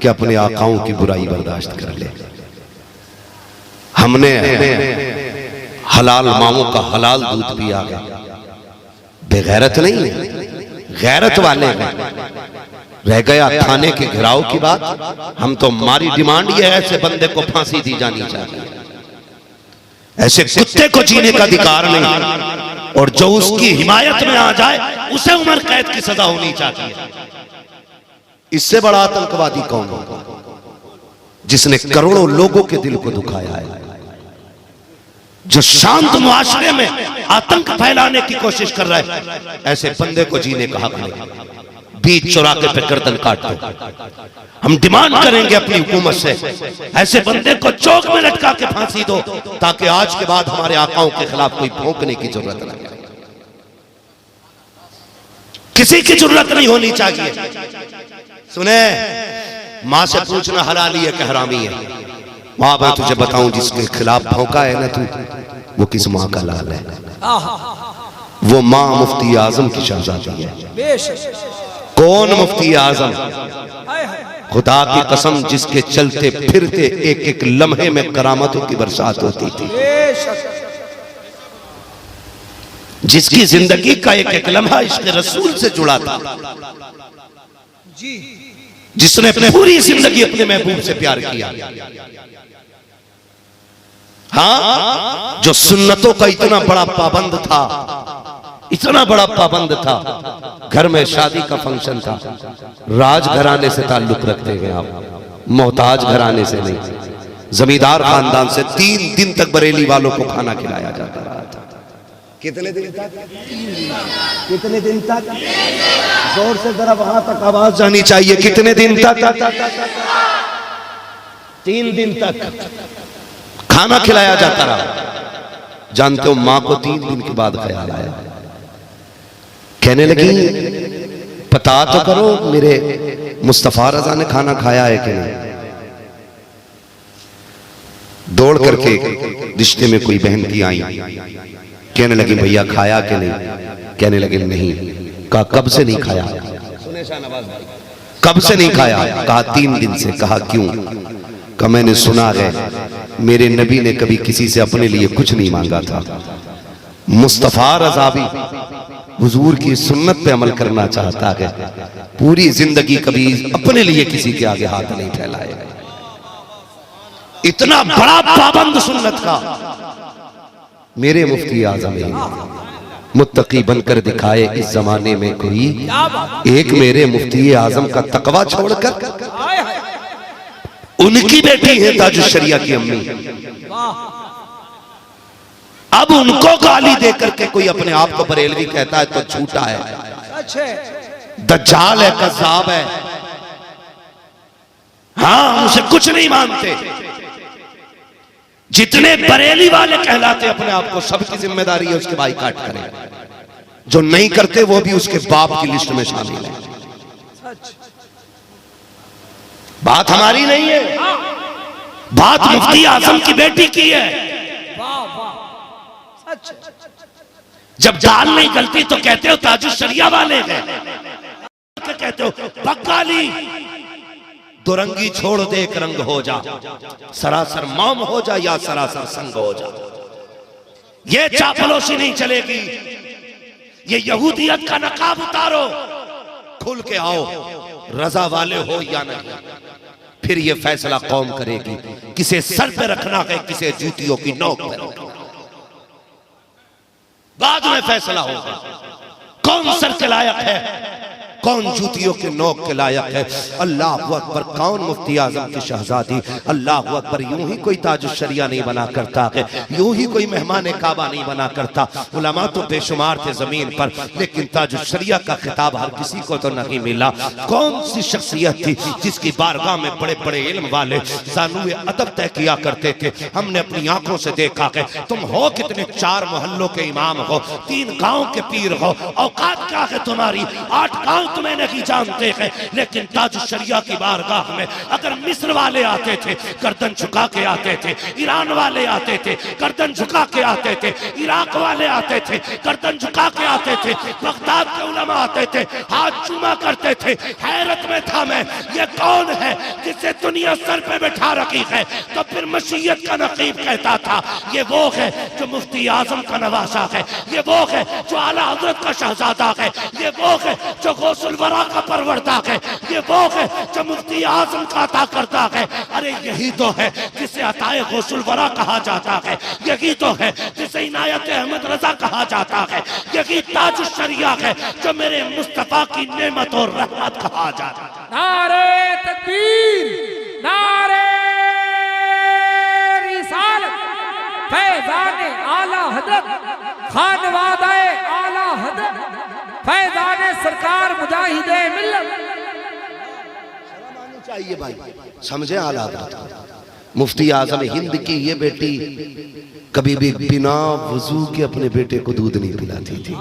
कि अपने आकाओं की बुराई बर्दाश्त कर ले। हमने हलाल माओं का हलाल दूध पिया है, बेगैरत नहीं है, गैरत वाले हैं। रह गया थाने के घिराव की बात, हम तो हमारी डिमांड ये है ऐसे बंदे को फांसी दी जानी चाहिए, ऐसे कुत्ते को जीने का अधिकार नहीं, और जो उसकी हिमायत में आ जाए उसे उम्र कैद की सजा होनी चाहिए। इससे बड़ा आतंकवादी कौन होगा जिसने करोड़ों लोगों के दिल को दुखाया है, जो शांत मुआशरे में आतंक फैलाने की कोशिश कर रहा है। ऐसे बंदे को जीने का हक नहीं। बीच चौराहे पे गर्दन काट दो। हम डिमांड करेंगे अपनी हुकूमत से ऐसे बंदे को चौक में लटका के फांसी दो, ताकि आज के बाद हमारे आकाओं के खिलाफ कोई भौंकने की जरूरत नहीं, किसी की जरूरत नहीं होनी चाहिए। सुने, माँ से पूछना हलाली है कि हरामी है। माँ मैं तुझे बताऊं जिसके खिलाफ भौंका है ना तू, वो किस माँ का लाल है? वो माँ मुफ्ती आजम की शहजादी है। कौन मुफ्ती आजम? खुदा की कसम, जिसके चलते फिरते एक एक लम्हे में करामतों की बरसात होती थी, जिसकी जिंदगी का एक एक लम्हा इश्क़ रसूल से जुड़ा था, जिसने अपने पूरी जिंदगी अपने महबूब से प्यार किया। हाँ, जो सुन्नतों का इतना बड़ा पाबंद था, इतना बड़ा पाबंद था। घर में शादी का फंक्शन था, राज घराने से ताल्लुक रखते हैं आप, मोहताज घराने से नहीं। जमींदार खानदान से 3 दिन तक बरेली वालों को खाना खिलाया जाता रहा था। कितने दिन तक? कितने दिन तक? जोर से जरा वहां तक आवाज जानी चाहिए। कितने दिन तक? 3 दिन तक खाना खिलाया जाता रहा। जानते हो, मां को 3 दिन के बाद ख्याल आया, कहने लगी पता तो करो मेरे मुस्तफा रजा ने खाना खाया है कि नहीं। दौड़ करके रिश्ते में कोई बहन की आई, कहने लगी भैया खाया कि नहीं? कहने लगे नहीं। कहा कब से नहीं खाया? कब से नहीं खाया? कहा 3 दिन से। कहा क्यों? कहा मैंने सुना है मेरे नबी ने कभी किसी से अपने लिए कुछ नहीं मांगा था। मुस्तफा रजा भी हुजूर की सुन्नत पे अमल करना चाहता है, पूरी जिंदगी कभी अपने लिए किसी के आगे हाथ नहीं फैलाएगा। इतना बड़ा पाबंद सुन्नत का मेरे मुफ्ती आजम मुत्तकी बनकर दिखाए इस जमाने में कोई एक। मेरे मुफ्ती आजम का तकवा छोड़कर उनकी बेटी है ताजुश शरिया की अम्मी, अब उनको गाली देकर के कोई अपने आप को बरेलवी कहता है तो झूठा है। दज्जाल है, कज़्ज़ाब है। हाँ, हम उसे कुछ नहीं मानते। जितने बरेली वाले कहलाते अपने आप को, सबकी जिम्मेदारी है उसके बाइकाट करें। जो नहीं करते वो भी उसके बाप की लिस्ट में शामिल है। बात हमारी नहीं है, बात मुफ्ती आजम की बेटी की है। जब दाल नहीं गलती तो कहते हो ताजुश शरिया वाले हैं, कहते हो बक्काली। दुरंगी छोड़ दे, एक रंग हो जा, सरासर मौम हो जा या सरासर संग हो जा। ये चापलूसी नहीं चलेगी। ये यहूदियत का नकाब उतारो, खुल के आओ, रजा वाले हो या नहीं। फिर ये फैसला कौम करेगी, किसे सर पे रखना है, किसे जूतियों की नोक पे रखना। बाद में फैसला होगा कौन सर के लायक है, कौन जूतियों के नोक के लायक है। अल्लाह अकबर, कौन मुफ्ती आजम की शहजादी। अल्लाह अकबर, यूं ही कोई ताजुश शरिया नहीं बना करता है, यूं ही कोई मेहमान काबा नहीं बना करता। उलमा तो बेशुमार थे जमीन पर, लेकिन ताजुश शरिया का खिताब हर किसी को तो नहीं मिला। कौन सी शख्सियत थी जिसकी बारगाह में बड़े बड़े इल्म वाले ज़ानुए अदब तय किया करते थे। हमने अपनी आंखों से देखा है। तुम हो कितने, 4 मोहल्लों के इमाम हो, 3 गांव के पीर हो, औकात क्या है तुम्हारी, 8 गांव तुम्हें नहीं जानते हैं। लेकिन ताजुश शरिया की बारगाह में अगर मिस्र वाले आते थे गर्दन झुका के आते थे, ईरान वाले आते थे गर्दन झुका के आते थे, इराक वाले आते थे गर्दन झुका के आते थे, बगदाद के उलमा आते थे हाथ चूमा करते थे। हैरत में था मैं, ये कौन है जिसे दुनिया सर पे बैठा रखी है। तो फिर मशीयत का नकीब कहता था ये वो है जो मुफ्ती आजम का नवासा है, ये वो है जो आला हजरत का शहजादा है, ये वो है जो गौसुल वरा का परवरदा है, ये वो है जो मुफ्ती आजम का अता करता है। अरे यही तो है जिसे अताए गौसुल वरा कहा जाता है, यही तो है जिसे इनायत अहमद रजा कहा जाता है, यही ताजुश शरिया है जो मेरे मुस्तफा की नेमत और रहमत कहा जाता है। नारे तकबीर, नारे रिसालत, फैज़ाने आला हज़रत, खानवादाए आला हज़रत, फैज़ाने सरकार मुजाहिदे मिल्लत। शर्म आनी चाहिए भाई, समझे आला हज़रत। मुफ्ती आजम हिंद की ये बेटी कभी भी बिना वजू के अपने बेटे को दूध नहीं पिलाती थी।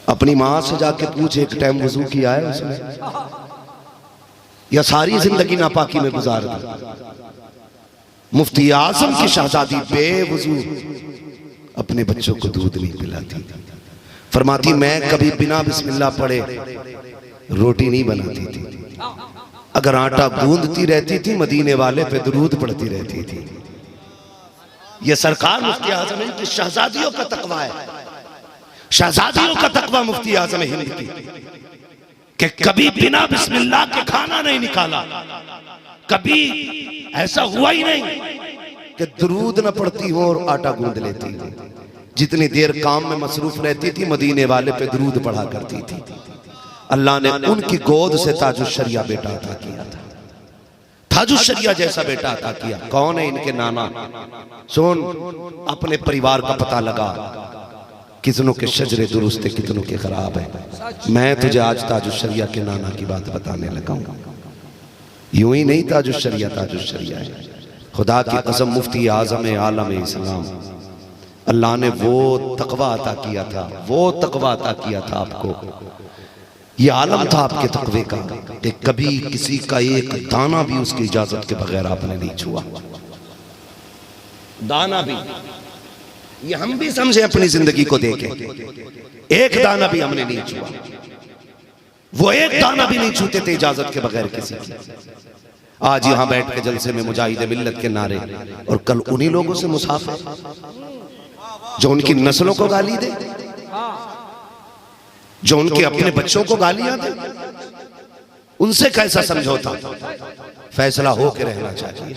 अपनी माँ से जाके पूछ, एक टाइम वजू किया है उसने, या सारी जिंदगी नापाकी में गुजार दी। मुफ्ती आजम की शहजादी बेवजू अपने बच्चों को दूध नहीं पिलाती। फरमाती मैं कभी बिना बिस्मिल्लाह पढ़े रोटी नहीं बनाती थी, अगर आटा गूंदती रहती थी मदीने वाले पे दुरूद पढ़ती रहती थी। ये सरकार मुफ्ती आजम की शहजादियों का तकवा है, शहजादियों का तकवा मुफ्ती आजम हिंद की, कि कभी बिना बिस्मिल्लाह के खाना नहीं निकाला। कभी ऐसा हुआ ही नहीं कि दुरूद न पढ़ती हो और आटा गूंद लेती हो। जितनी देर काम में मसरूफ रहती थी मदीने वाले पे दुरूद पढ़ा करती थी। अल्लाह ने उनकी गोद से ताजुश शरिया बेटा अता किया था, ताजुश शरिया जैसा बेटा अता किया। कौन है इनके नाना? सुन, अपने परिवार का पता लगा, कितनों के शजरे दुरुस्त है, कितनों के खराब है। मैं तुझे आज ताजुश शरिया के नाना की बात बताने लगा हूं। यूं ही नहीं ताजुश शरिया ताजुश शरिया है। खुदा की कसम मुफ्ती आजम आलम इस्लाम, अल्लाह ने वो तकवा अता किया था, वो तकवा अता किया था आपको। ये आलम था आपके तकवे का कि कभी किसी का एक दाना भी उसकी इजाजत के बगैर आपने नहीं छुआ। दाना भी, ये हम भी समझे, अपनी जिंदगी को देखें, एक दाना भी हमने नहीं छुआ। वो एक दाना भी नहीं छूते थे इजाजत के बगैर किसी की। आज यहां बैठ के जलसे में मुजाहिद मिल्लत के नारे, और कल उन्हीं लोगों से मुसाफिर जो उनकी नस्लों को गाली दे, जो उनके अपने बच्चों को गालियां दे, उनसे कैसा समझौता? फैसला हो के रहना चाहिए।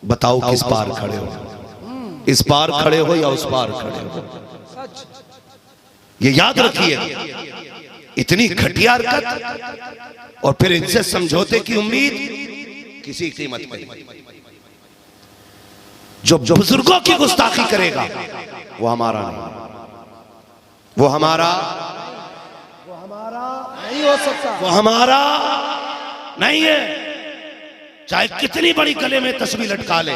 बताओ किस पार खड़े हो, इस पार खड़े हो या उस पार खड़े हो? ये याद रखिए, इतनी घटिया हरकत और फिर इनसे समझौते की उम्मीद किसी कीमत पर नहीं। जो बुजुर्गों की गुस्ताखी करेगा वो हमारा नहीं, वो हमारा नहीं हो सकता, वो हमारा नहीं है। चाहे कितनी बड़ी गले में तस्वीर लटका ले,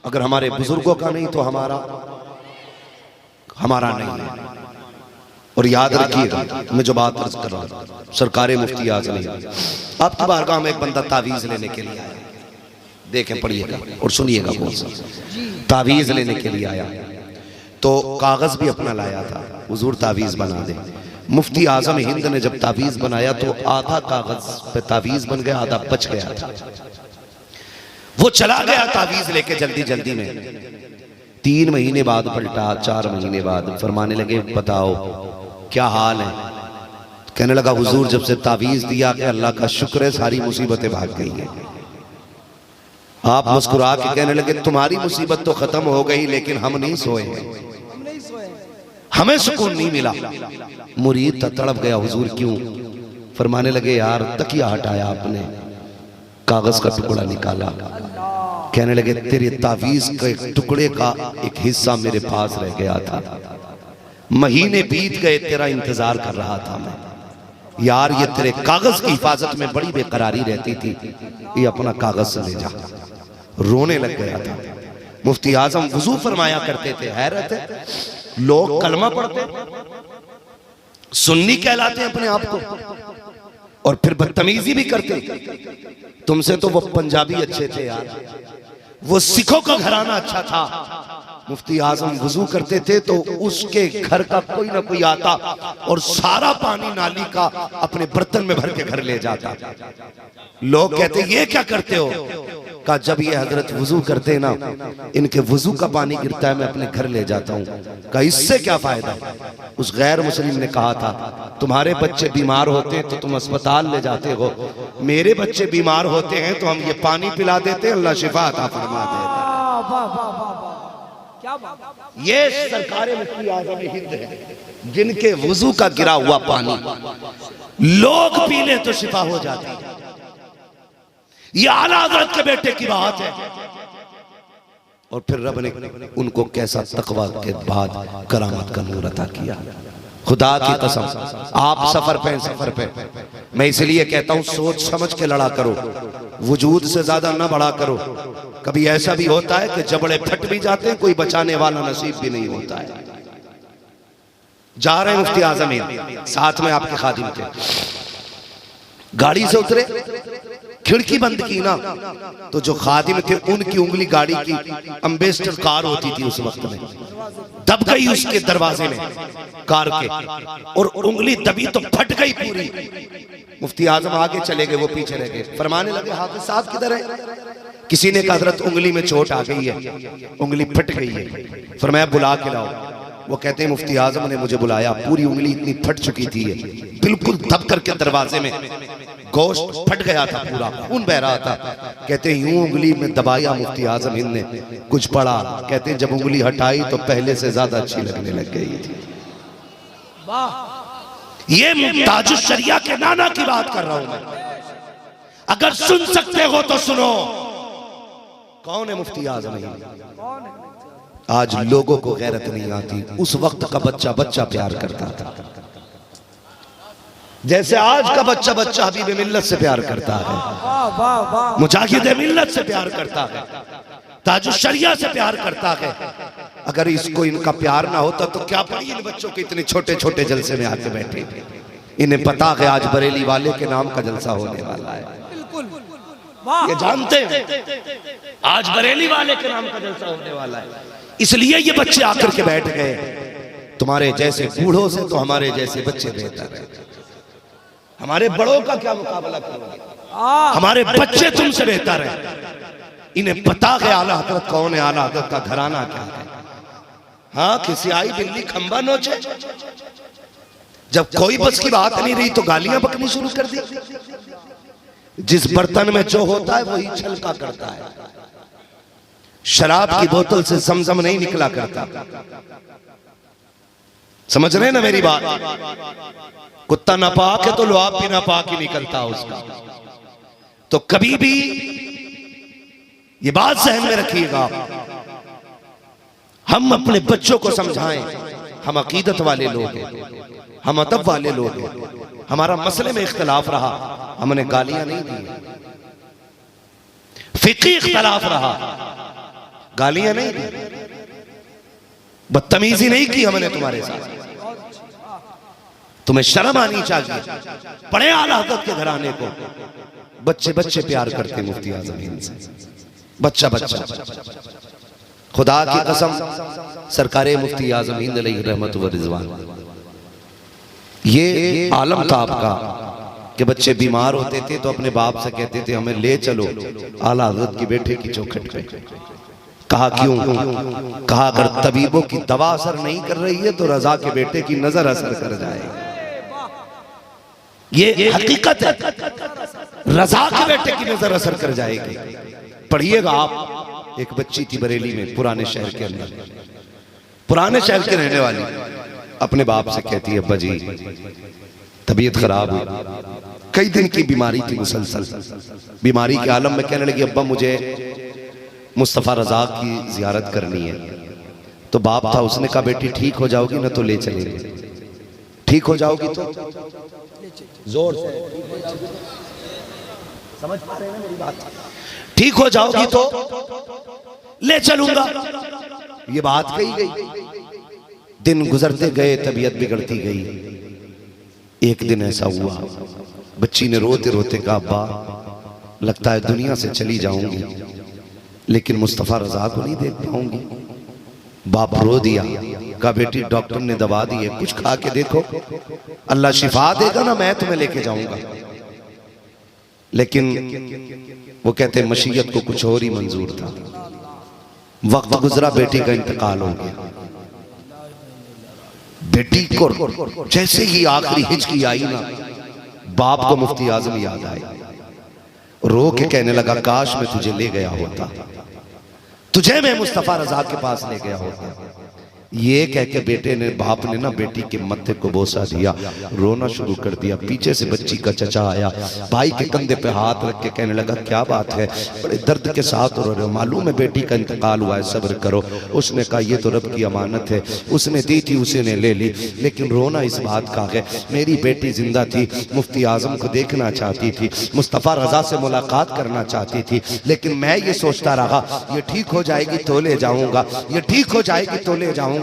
अगर हमारे बुजुर्गों का नहीं तो हमारा नहीं है। और याद रखिएगा, मैं जो बात अर्ज कर रहा हूं, सरकारे मुफ्ती आज़म नहीं, आपकी बारगाह में एक बंदा तावीज लेने के लिए आया। देखें, पढ़िएगा और सुनिएगा। कौन सा तावीज लेने के लिए आया तो कागज भी अपना लाया था, हुजूर तावीज बना दे। मुफ्ती आज़म हिंद ने जब तावीज बनाया तो आधा कागज पे तावीज बन गया, आधा बच गया था। वो चला गया तावीज लेके जल्दी जल्दी में। 3 महीने बाद पलटा, 4 महीने बाद फरमाने लगे, बताओ क्या हाल है? कहने लगा, हुजूर जब से तावीज दिया कि अल्लाह का शुक्र है, सारी मुसीबतें भाग गई हैं। आप मुस्कुरा के कहने लगे, तुम्हारी मुसीबत तो खत्म हो गई, लेकिन हम नहीं सोए हैं, हमें सुकून नहीं मिला। मुरीद तड़प गया, हुजूर क्यों? फरमाने लगे, यार तकिया हटाया आपने, कागज का टुकड़ा निकाला। कहने लगे, तेरे तावीज के एक टुकड़े का एक हिस्सा मेरे पास रह गया था, महीने बीत गए, तेरा इंतजार कर रहा था मैं। यार ये तेरे कागज की हिफाजत में बड़ी बेकरारी रहती थी, ये अपना कागज ले जा। रोने लग गया था। मुफ्ती आजम वुजू फरमाया करते थे। हैरत है, लोग कलमा पढ़ते, सुन्नी कहलाते हैं अपने आप को, और फिर बदतमीजी भी करते। तुमसे तो वो पंजाबी अच्छे थे यार, वो सिखों का घराना अच्छा था। मुफ्ती आजम वुजू करते थे तो उसके घर का कोई ना कोई आता और सारा पानी नाली का अपने बर्तन में भर के घर ले जाता। लोग कहते, ये क्या करते हो? कहा, जब ये हजरत वुजू करते हैं ना, इनके वुजू का पानी गिरता है, मैं अपने घर ले जाता हूँ। कहा, इससे क्या फायदा? उस गैर मुस्लिम ने कहा था, तुम्हारे बच्चे बीमार होते हैं तो तुम अस्पताल ले जाते हो, मेरे बच्चे बीमार होते हैं तो हम ये पानी पिला देते, अल्लाह शिफा अता फरमा देता। ये सरकारे मुफ्ती आज़म हिंद है, जिनके वुजू का गिरा हुआ पानी लोग पी ले तो शिफा हो जाती है। ये आला हज़रत के बेटे की बात है। और फिर रब ने उनको कैसा तकवा के बाद करामत का नूर अता किया। खुदा की कसम, आप सफर पे, मैं इसलिए कहता हूं, सोच समझ के लड़ा करो, वजूद से ज्यादा ना बड़ा करो। कभी ऐसा भी होता है कि जबड़े फट भी जाते हैं, कोई बचाने वाला नसीब भी नहीं होता है। जा रहे हैं मुफ्ती आज़म, साथ में आपके खादिम थे, गाड़ी से उतरे, खिड़की बंद की ना, तो जो खादिम थे उनकी उंगली गाड़ी की एम्बेसडर कार होती थी उस वक्त में, दब गई उसके दरवाजे में कार के, और उंगली दबी तो फट गई पूरी। मुफ्ती आजम आगे चले गए, वो पीछे रह गए। फरमाने लगे, हाफिज साहब किधर है? किसी ने कहा, हज़रत उंगली में चोट आ गई है, उंगली फट गई है। फरमाया, बुला के लाओ। वो कहते हैं, मुफ्ती आजम ने मुझे बुलाया, पूरी उंगली इतनी फट चुकी थी, बिल्कुल दब करके दरवाजे में गोश्त फट गया था, पूरा खून बह रहा था। कहते हैं, यूं उंगली में दबाया मुफ्ती आजम हिंद ने, कुछ पड़ा। कहते हैं, जब उंगली हटाई तो पहले से ज्यादा अच्छी लगने लग गई थी। ये ताजुश शरिया के नाना की बात कर रहा हूं मैं। अगर सुन सकते हो तो सुनो, कौन है मुफ्ती आजम हिंद? आज लोगों को गैरत नहीं आती। उस वक्त का बच्चा बच्चा प्यार करता था, जैसे आज का बच्चा बच्चा हबीब मिल्लत से प्यार करता है, मुजाहिद मिल्लत से प्यार करता है, ताजुश शरिया से प्यार करता है। अगर इसको इनका प्यार ना होता तो क्या पड़ी इन बच्चों के इतने छोटे छोटे जलसे में आके बैठे। इन्हें पता है आज बरेली वाले के नाम का जलसा होने वाला है, ये जानते हैं आज बरेली वाले के नाम का जलसा होने वाला है, इसलिए ये बच्चे आकर के बैठ गए। तुम्हारे जैसे बूढ़ों से तो हमारे जैसे बच्चे बेहतर है। हमारे बड़ों का क्या मुकाबला करोगे? हमारे बच्चे तुमसे बेहतर है। इन्हें पता है आला हज़रत कौन है, आला हज़रत का घराना क्या है। हाँ, किसी आई बिल्ली खंबा नोचे, जब कोई बस की बात नहीं रही तो गालियां बकनी शुरू कर दी। जिस बर्तन में जो होता है वही छलका करता है। शराब की बोतल से जमजम नहीं निकला करता। समझ रहे ना मेरी बात? कुत्ता नापाक है तो लुआब भी नापाक ही निकलता उसका। तो कभी भी ये बात ज़हन में रखिएगा, हम अपने बच्चों को समझाएं, हम अकीदत वाले लोग हैं, हम अदब वाले लोग हैं, हमारा मसले में इख्तलाफ रहा, हमने गालियां नहीं दी, फिकी इख्तलाफ रहा, गालियां नहीं दी, बदतमीजी नहीं की हमने तुम्हारे साथ। तुम्हें शर्म आनी चाहिए। बड़े आला हज़रत के घराने को बच्चे बच्चे प्यार करते मुफ्ती आज़म हिंद से, बच्चा बच्चा। खुदा की कसम, सरकारे मुफ्ती आज़म हिंद अलैहि रहमत व रिज़वान, ये आलम था आपका कि बच्चे बीमार होते थे तो अपने बाप से कहते थे हमें ले चलो आला हज़रत के बेटे की चौखट पे। कहा क्यों? कहा अगर तबीबों की दवा असर नहीं कर रही है तो रजा के बेटे की नजर असर कर जाएगी। ये हकीकत है, रजा के बेटे की नजर असर कर जाएगी। पढ़िएगा आप, एक बच्ची थी बरेली में, पुराने शहर के अंदर, पुराने शहर के रहने वाली, अपने बाप से कहती है अब्बा जी तबीयत खराब हुई, कई दिन की बीमारी थी, मुसलसल बीमारी के आलम में कहने लगी अब्बा मुझे मुस्तफ़ा रज़ा की जियारत करनी है। तो बाप था, उसने कहा बेटी ठीक हो जाओगी ना तो ले चलेंगे। ठीक हो जाओगी तो जोर से समझ पा रहे हैं ना मेरी बात? ठीक हो जाओगी तो ले चलूंगा। ये बात कही गई। दिन गुजरते गए, तबीयत बिगड़ती गई। एक दिन ऐसा हुआ, बच्ची ने रोते रोते कहा अब्बा लगता है दुनिया से चली जाऊंगी, लेकिन मुस्तफ़ा रज़ा को नहीं देख पाऊंगी। बाप रो दिया, कहा बेटी डॉक्टर ने दवा दी है, कुछ खा के देखो, अल्लाह शिफा देगा ना मैं तुम्हें लेके जाऊंगा। लेकिन वो कहते मशीयत को कुछ और ही मंजूर था। वक्त गुजरा, बेटी का इंतकाल हो गया। बेटी को जैसे ही आखिरी हिचकी आई ना, बाप को मुफ्ती आज़म याद आए, रो के कहने लगा काश मैं तुझे ले गया होता, तुझे मैं मुस्तफ़ा रज़ा के पास ले गया होता। ये कह के बेटे ने, बाप ने ना बेटी के मत्थे को बोसा दिया, रोना शुरू कर दिया। पीछे से बच्ची का चचा आया, भाई के कंधे पे हाथ रख के कहने लगा क्या बात है, बड़े दर्द के साथ रो रहे हो, मालूम है बेटी का इंतकाल हुआ है, सब्र करो। उसने कहा ये तो रब की अमानत है, उसने दी थी उसी ने ले ली, लेकिन रोना इस बात का है मेरी बेटी जिंदा थी, मुफ्ती आज़म को देखना चाहती थी, मुस्तफ़ा रज़ा से मुलाकात करना चाहती थी, लेकिन मैं ये सोचता रहा ये ठीक हो जाएगी तो ले जाऊंगा, ये ठीक हो जाएगी तो ले जाऊंगा,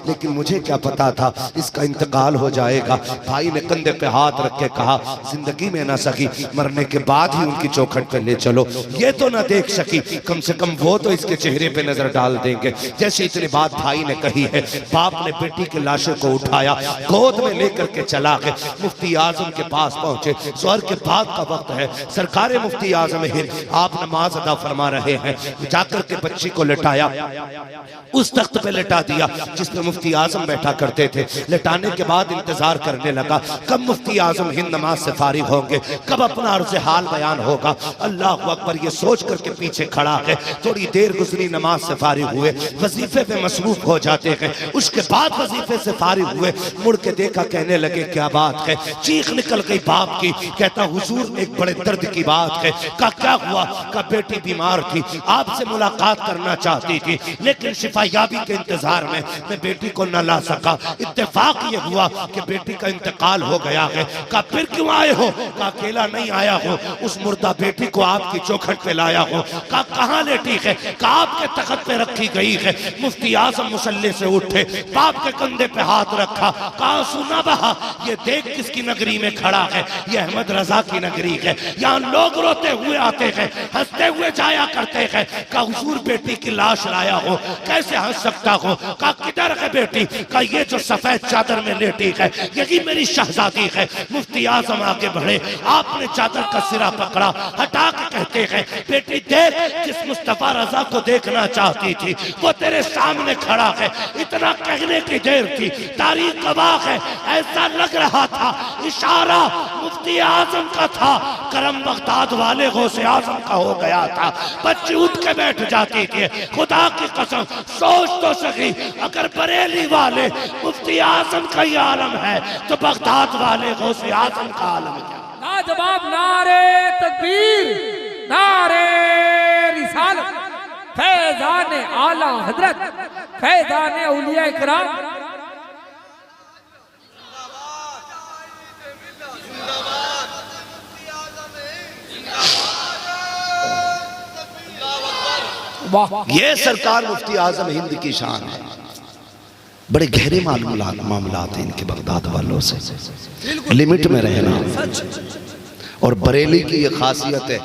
लेकिन मुझे क्या पता था इसका इंतकाल हो जाएगा। भाई ने कंधे पे हाथ रख के कहा जिंदगी में ना सकी, मरने के बाद ही उनकी चौखट पे ले चलो। ये तो ना देख सकी, कम से कम वो तो इसके चेहरे पे नजर डाल देंगे। जैसे इतनी बात भाई ने कही है, बाप ने बेटी के लाशों को उठाया, गोद में लेकर के चला गए, मुफ्ती आज़म के पास पहुंचे। ज़ोहर के बाद का वक्त है, सरकारे मुफ्ती आज़म हिंद आप नमाज अदा फरमा रहे हैं, जाकर के बच्ची को लिटाया, उस तख्त पे लिटा दिया जिसमें मुफ्ती आज़म बैठा करते थे। लिटाने के बाद इंतजार करने लगा कब मुफ्ती आज़म हिंद नमाज से फारिग होंगे, कब अपना अर्ज़ हाल बयान होगा। अल्लाह अकबर ये सोच करके पीछे खड़ा है। थोड़ी देर गुजरी, नमाज से फारिग हुए, वजीफे पे मसरूफ हो जाते हैं। उसके बाद वजीफे से फारिग हुए, मुड़ के देखा, कहने लगे क्या बात है, चीख निकल गई बाप की। कहता हुजूर एक बड़े दर्द की बात है। कहा क्या हुआ? कहा बेटी बीमार थी, आपसे मुलाकात करना चाहती थी, लेकिन शिफायाबी के इंतजार में मैं बेटी को न ला सका। इत्तेफाक ये हुआ कि बेटी का इंतकाल हो गया है। कहा फिर क्यों आए हो? कहा अकेला नहीं आया हूँ, उस मुर्दा बेटी को आपकी चौखट पे लाया हूँ। कहा कहाँ लेटी है? कहा आपके तख्त पे रखी गई है। मुफ्ती आज़म मुसल्ले से उठे, बाप के कंधे पे हाथ रखा, कहा सुना बहा ये देख किसकी नगरी में खड़ा है, ये अहमद रज़ा की नगरी है, यहाँ लोग रोते हुए आते हैं, हंसते हुए जाया करते हैं। कहा हुजूर बेटी की लाश लाया हो, कैसे हंस सकता हो? कहा किधर है बेटी? कहा ये जो सफेद चादर में लेटी है यही मेरी शहजादी है। मुफ्ती आज़म आगे बढ़े, आपने चादर का सिरा पकड़ा, हटा के कहते हैं बेटी देख, जिस मुस्तफ़ा रज़ा को देखना चाहती थी वो तेरे सामने खड़ा है। इतना कहने की देर थी, तारीख गवाह है, ऐसा लग रहा था इशारा मुफ्ती आज़म का था, करम बगदाद वाले गौसे आज़म का हो गया था। बच्ची उठ के बैठ जाती थी। खुदा की कसम सोच तो सकी, अगर बरेली वाले मुफ्ती आज़म का ही आलम है तो बगदाद वाले गौसे आज़म का आलम क्या? लाजवाब नारे तकबीर, नारे रिसालत, फैज़ान आला हजरत, फैज़ान औलिया इकराम। वाह ये सरकार मुफ्ती आजम हिंद की शान है। बड़े गहरे मामलात हैं इनके बगदाद वालों से, लिमिट में रहना। और बरेली की ये खासियत है,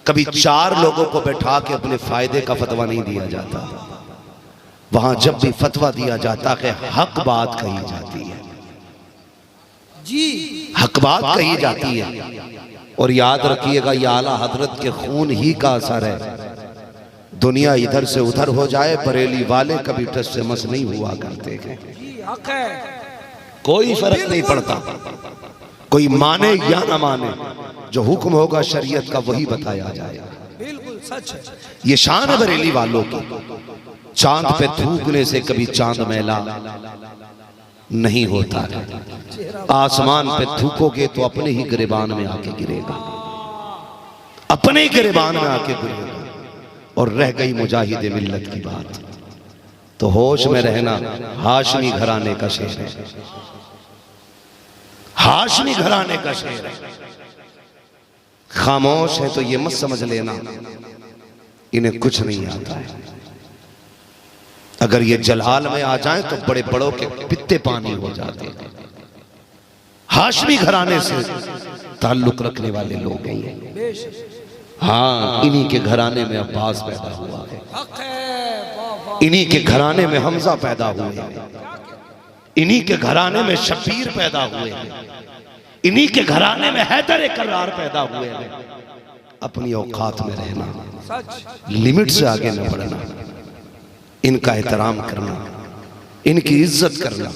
कभी 4 लोगों को बैठा के अपने फायदे का फतवा नहीं दिया जाता। वहां जब भी फतवा दिया जाता है हक बात कही जाती है जी, हक बात कही जाती है। और याद रखिएगा ये आला हजरत के खून ही का असर है। दुनिया इधर से उधर हो जाए, बरेली वाले कभी टस से मस नहीं हुआ करते हैं। हक है, कोई फर्क नहीं पड़ता, कोई माने या ना माने, जो हुक्म होगा शरीयत का वही बताया जाएगा। बिल्कुल सच है। ये शान है बरेली वालों की। चांद पे थूकने से कभी चांद मैला नहीं होता है। आसमान पे थूकोगे तो अपने ही गिरेबान में आके गिरेगा, अपने ही गिरेबान में आके गिरेगा। और रह गई मुजाहिद मिल्लत की बात, तो होश में रहना। हाशमी घराने का शेर है, हाशमी घराने का शेर है। खामोश है तो ये मत समझ लेना इन्हें कुछ नहीं आता है। अगर ये जलाल में आ जाएं तो बड़े बड़ों के पित्ते पानी हो जाते हैं। हाशमी घराने से ताल्लुक रखने वाले लोग हैं ये। हाँ, इन्हीं के घराने में अब्बास पैदा हुआ है, इन्हीं के घराने में हमजा पैदा हुए हैं, इन्हीं के घराने में शबीर पैदा हुए हैं, इन्हीं के घराने में हैदर करार पैदा हुए हैं। अपनी औकात में रहना, लिमिट से आगे न बढ़ना, इनका एहतराम करना, इनकी इज्जत करना।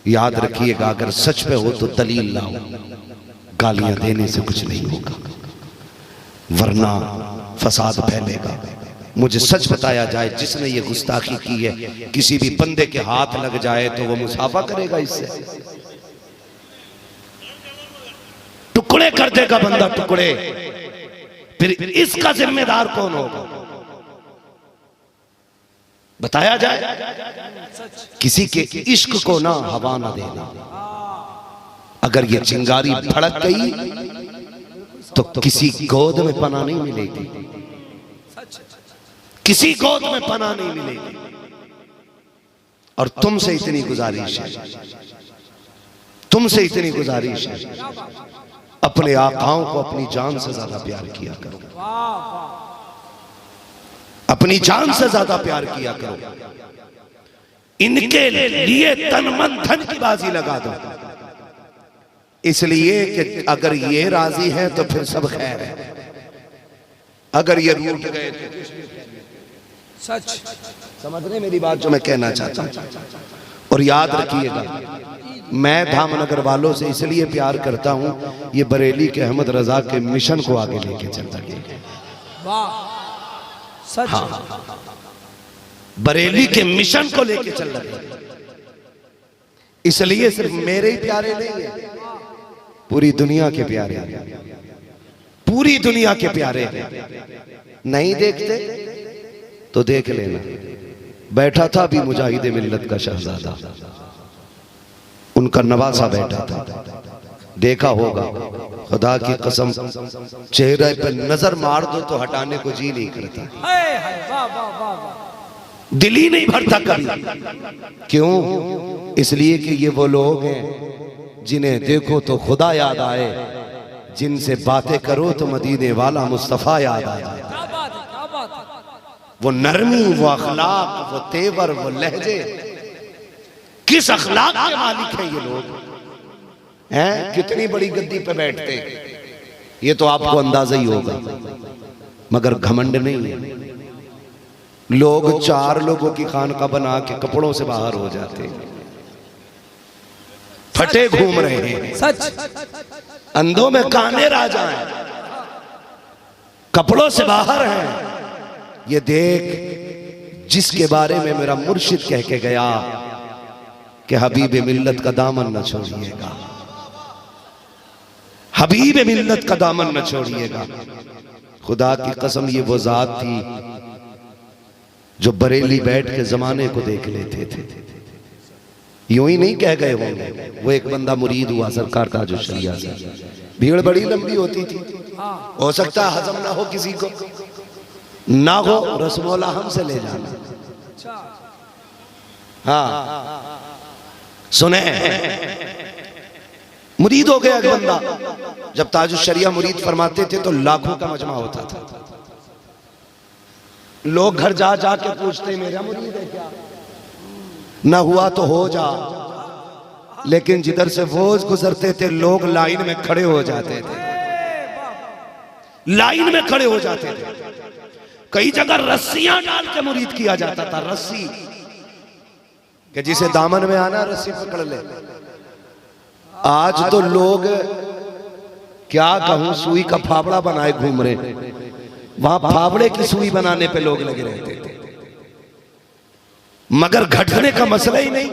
याद रखिएगा अगर सच पे हो तो दलील लाओ, गालियां देने से कुछ नहीं होगा, वरना फसाद फैलेगा। मुझे सच बताया जाए, जिसने ये गुस्ताखी की है, किसी भी बंदे के हाथ लग जाए तो वो मुसाफा करेगा, इससे टुकड़े कर देगा बंदा, टुकड़े। फिर इसका जिम्मेदार कौन होगा बताया जाए। किसी के इश्क को ना हवा ना देना। अगर ये चिंगारी भड़क गई तो किसी गोद में पनाह नहीं मिलेगी, किसी गोद में पनाह नहीं मिलेगी। और तुमसे इतनी गुजारिश है, तुमसे इतनी गुजारिश है, अपने आकाओं को अपनी जान से ज्यादा प्यार किया करो, अपनी जान से ज्यादा प्यार किया करो। इनके लिए तन मन धन की बाजी लगा दो, इसलिए कि अगर ये राजी है तो फिर सब खैर है, अगर ये रूठ गए तो सच। समझ रहे मेरी बात जो मैं कहना चाहता हूं। और याद रखिएगा, मैं धामनगर वालों से इसलिए प्यार करता हूं, ये बरेली के अहमद रजा के मिशन को आगे लेके चल सके। वाह सच। हाँ, बरेली के मिशन को लेके चल रहे, इसलिए सिर्फ मेरे ही प्यारे नहीं है, पूरी दुनिया के प्यारे हैं, पूरी दुनिया के प्यारे हैं। नहीं देखते तो देख लेना। बैठा था अभी मुजाहिद मिल्लत का शहजादा, उनका नवासा बैठा था, देखा होगा। खुदा की कसम, चेहरे पे नजर मार दो तो हटाने को जी नहीं करता, दिल ही नहीं भरता कभी। क्यों? इसलिए कि ये वो लोग हैं जिन्हें देखो तो खुदा याद आए, जिनसे बातें करो तो मदीने वाला मुस्तफा याद आ जाए। वो नरमी, वो अखलाक, वो तेवर, वो लहजे, किस अखलाक के मालिक हैं ये लोग हैं? कितनी बड़ी गद्दी पे बैठते हैं, ये तो आपको अंदाजा ही होगा, मगर घमंड नहीं है। लोग 4 लोगों की खानका बना के कपड़ों से बाहर हो जाते हैं, फटे घूम रहे हैं, सच। अंधों में काने राजा हैं, कपड़ों से बाहर हैं। ये देख, जिसके बारे में मेरा मुर्शिद कह के गया कि हबीब मिल्लत का दामन न छोड़िएगा, हबीब मिल्लत का दामन न छोड़िएगा। खुदा की कसम, ये वो जात थी जो बरेली बैठ के जमाने को देख लेते थे। यूं ही नहीं कह गए होंगे। वो एक बंदा मुरीद हुआ सरकार का जो शरिया से, भीड़ बड़ी लंबी होती थी, हो सकता है हजम ना हो किसी को, ना हो रसमौला हमसे ले जाना। हाँ सुने, मुरीद हो गया एक बंदा। जब ताजुश शरिया मुरीद फरमाते थे तो लाखों का मजमा होता था। लोग घर जा जा के पूछते मेरा मुरीद है क्या? ना हुआ तो हो जा। लेकिन जिधर से वो गुजरते थे लोग लाइन में खड़े हो जाते थे, लाइन में खड़े हो जाते थे। कई जगह रस्सियां डाल के मुरीद किया जाता था। रस्सी कि जिसे दामन में आना रस्सी पकड़ ले। आज तो लोग क्या कहूं, सुई का फावड़ा बनाए घूम रहे। वहां फावड़े की सुई बनाने पे लोग लगे रहते थे, मगर घटने का मसला ही नहीं।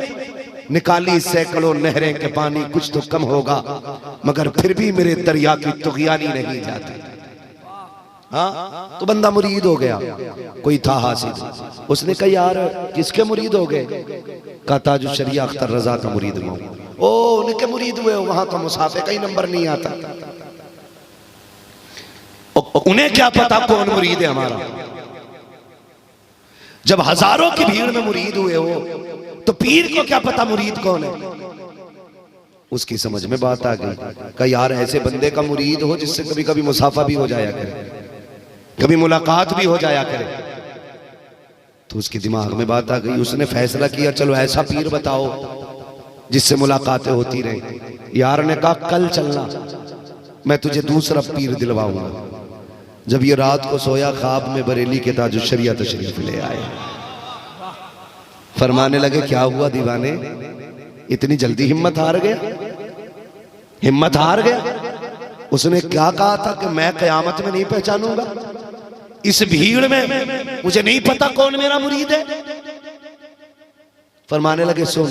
निकाली सैकड़ों नहरें के पानी, कुछ तो कम होगा, मगर फिर भी मेरे दरिया की तुगयानी नहीं जाती। हाँ तो बंदा मुरीद हो गया। कोई था हासिद, उसने कहा यार किसके मुरीद हो गए? कहा ताजुश शरिया अख्तर रजा का मुरीद हूं। ओ उनके मुरीद हुए? वहां तो मुसाफे का ही नंबर नहीं आता। उन्हें क्या पता कौन मुरीद है हमारा? जब हजारों की भीड़ में मुरीद हुए हो तो पीर को क्या पता मुरीद कौन है? उसकी समझ में बात आ गई। कहा यार ऐसे बंदे का मुरीद हो जिससे कभी कभी मुसाफा भी हो जाया करे, कभी मुलाकात भी हो जाया करे। तो उसके दिमाग में बात आ गई। उसने फैसला किया चलो ऐसा पीर बताओ जिससे मुलाकातें होती रहे। यार ने कहा कल चलना, मैं तुझे दूसरा पीर दिलवाऊंगा। जब ये रात को सोया, ख्वाब में बरेली के ताजुश शरिया तशरीफ ले आए। फरमाने लगे क्या हुआ दीवाने, इतनी जल्दी हिम्मत हार गया? हिम्मत हार गया? उसने क्या कहा था कि मैं कयामत में नहीं पहचानूंगा, इस भीड़ में मुझे नहीं पता कौन मेरा मुरीद है। फरमाने लगे सुन,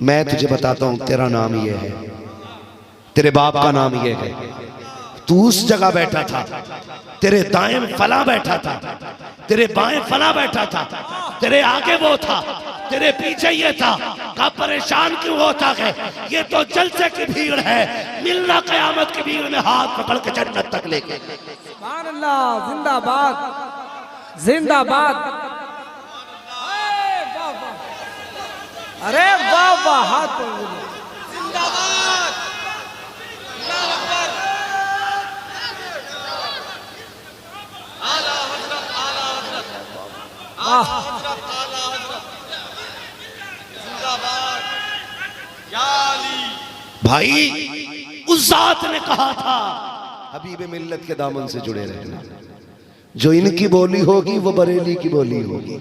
मैं तुझे बताता हूं, तेरा नाम ये है, तेरे बाप का नाम ये है, तू उस जगह बैठा था, तेरे दाएं फला बैठा था, तेरे बाएं फला बैठा था, तेरे आगे वो था, तेरे पीछे ये था। का परेशान क्यों होता है? ये तो जलसे की भीड़ है, मिलना कयामत की भीड़ में हाथ पकड़ के जन्नत तक लेके। सुभान अल्लाह, जिंदाबाद जिंदाबाद। अरे वाह वाह, हाथ जिंदाबाद। भाई उस जात ने कहा था हबीब मिल्लत के दामन से जुड़े रहना। जो इनकी बोली होगी वो बरेली की बोली होगी,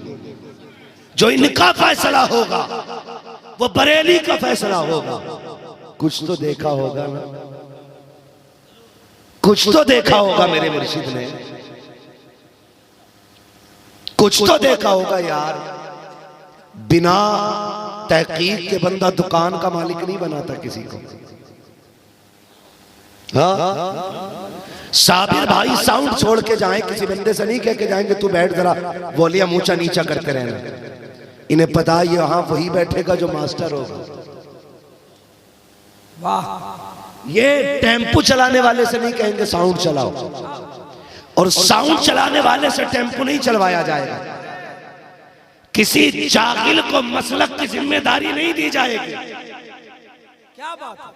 जो इनका फैसला होगा वो बरेली का फैसला होगा। कुछ तो देखा होगा ना, कुछ तो देखा होगा मेरे मुर्शिद ने, कुछ तो देखा होगा यार। बिना तहकीक के बंदा दुकान का मालिक नहीं बनाता किसी को। हाँ साबिर भाई साउंड छोड़ के जाए, किसी बंदे से नहीं कह के जाएंगे तू बैठ जरा वॉल्यूम ऊंचा नीचा करते रहना। इन्हें पता है यहाँ वही बैठेगा जो मास्टर होगा। वाह, ये टेम्पो चलाने वाले से नहीं कहेंगे साउंड चलाओ, और साउंड चलाने वाले से टेम्पो नहीं चलवाया जाएगा। किसी जागिल को मसलक की जिम्मेदारी नहीं दी जाएगी। क्या बात है?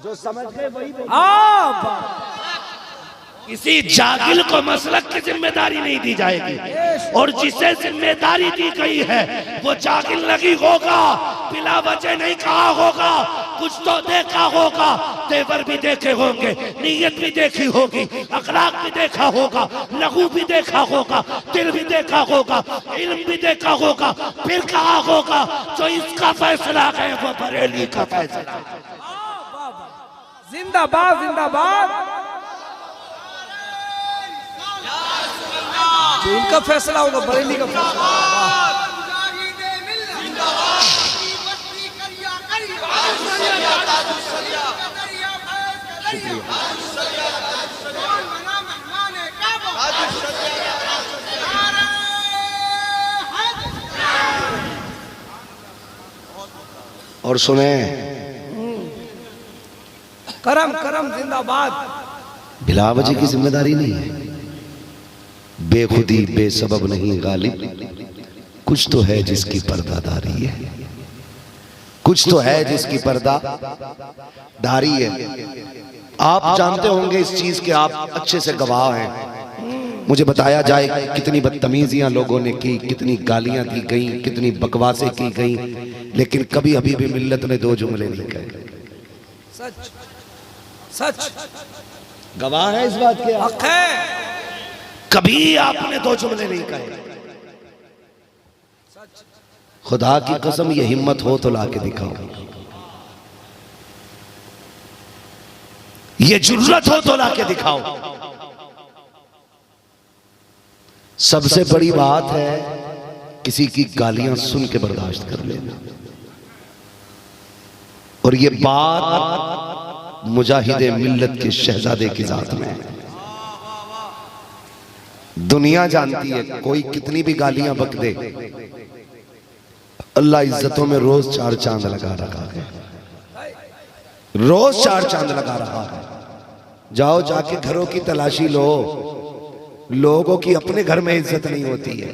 जो समझ गए वही बोलो। किसी जागिल को मसलक की जिम्मेदारी नहीं दी जाएगी, और जिसे जिम्मेदारी दी गई है वो जागिल नहीं होगा, बिला वजह नहीं कहा होगा। कुछ तो देखा होगा, तेवर भी देखे होंगे, नीयत भी देखी होगी, अखलाक भी देखा होगा, लहू भी देखा होगा, दिल भी देखा होगा, इल्म भी देखा होगा। फिर कहा होगा जो इसका फैसला है वो बरेली का फैसला। जिंदाबाद जिंदाबाद। जो इनका फैसला होगा बरेली का फैसला। और सुने, करम करम जिंदाबाद। बिला वजह की जिम्मेदारी नहीं है। बेखुदी बेसबब नहीं गालिब, कुछ तो है जिसकी पर्दादारी है, कुछ तो है जिसकी पर्दादारी है। आप जानते होंगे इस चीज के, आप अच्छे से गवाह हैं। मुझे बताया जाए कितनी बदतमीजियां लोगों ने की, कितनी गालियां दी गई, कितनी बकवासें की गई, लेकिन कभी अभी भी मिल्लत ने दो जुमले नहीं कहे। सच सच गवाह है इस बात के, हक है। कभी आपने दो जुमले नहीं कहे। खुदा की कसम, ये हिम्मत हो तो लाके दिखाओ, ये जुर्रत हो तो लाके दिखाओ। सबसे बड़ी बात है किसी की गालियां सुन के बर्दाश्त कर लेना, और ये बात मुजाहिदे मिल्लत के शहजादे की जात में है। दुनिया जानती है, कोई कितनी भी गालियां बक दे, अल्लाह इज्जतों में रोज 4 चांद लगा रखा है, रोज 4 चांद लगा रहा है। जाओ जाके घरों की तलाशी लो, लोगों की अपने घर में इज्जत नहीं होती है,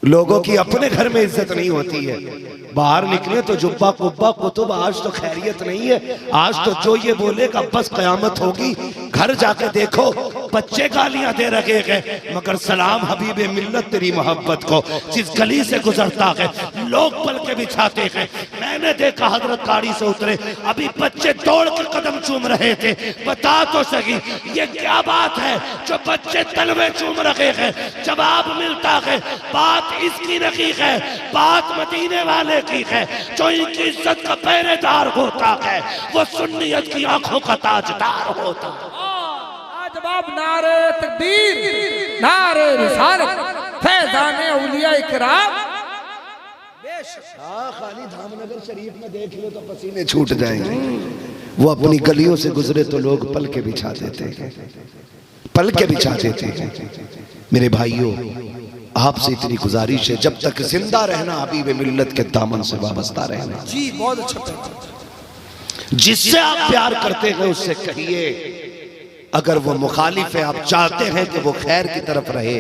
लोगों की अपने घर में इज्जत नहीं होती है। बाहर निकले तो जुब्बा कुब्बा कुतुब, आज तो खैरियत नहीं है, आज तो जो ये बोलेगा बस कयामत होगी। घर जाके देखो, बच्चे गालियां दे रखे हैं, मगर सलाम हबीबे मिल्लत तेरी मोहब्बत को, जिस गली से गुजरता है लोग पल के बिछाते हैं। मैंने देखा हजरत गाड़ी से उतरे, अभी बच्चे दौड़ के कदम चूम रहे थे। बता तो सही ये क्या बात है जो बच्चे तलवे चूम रहे हैं? जवाब मिलता है, बात इसकी नहीं है, बात मदीने वाले की है। जो इनकी इज्जत का पहरेदार होता है वो सुन्नियत की आंखों का ताजदार होता है। जवाब नारे तकबीर, नारे रिसालत, फैज़ाने औलिया इकराम। खाली धामनगर शरीफ में देख लो तो पसीने छूट जाएंगे। वो अपनी गलियों से गुजरे तो लोग पल के बिछा देते हैं, पल के बिछा देते हैं। मेरे भाइयों, आपसे इतनी गुजारिश है, जब तक जिंदा रहना हबीब मिल्लत के दामन से वाबस्ता रहना। जी बहुत अच्छा। जिससे आप प्यार करते हैं उससे कहिए, अगर वो मुखालिफ है, आप चाहते हैं कि वो खैर की तरफ रहे,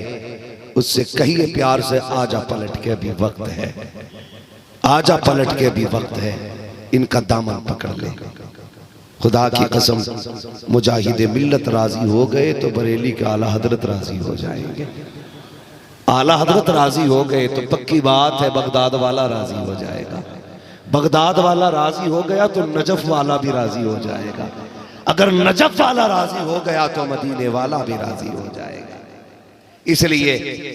उससे कहिए प्यार से, आजा पलट के अभी वक्त है, आजा पलट के अभी वक्त है, इनका दामन पकड़ ले। खुदा की कसम, मुजाहिदे मिल्लत राजी हो गए तो बरेली के आला हजरत राजी हो जाएंगे। आला हजरत राजी हो गए तो पक्की बात है बगदाद वाला राजी हो जाएगा। बगदाद वाला राजी हो गया तो नजफ वाला भी राजी हो जाएगा। अगर नजफ वाला राजी हो गया तो मदीने वाला भी राजी हो जाएगा। इसलिए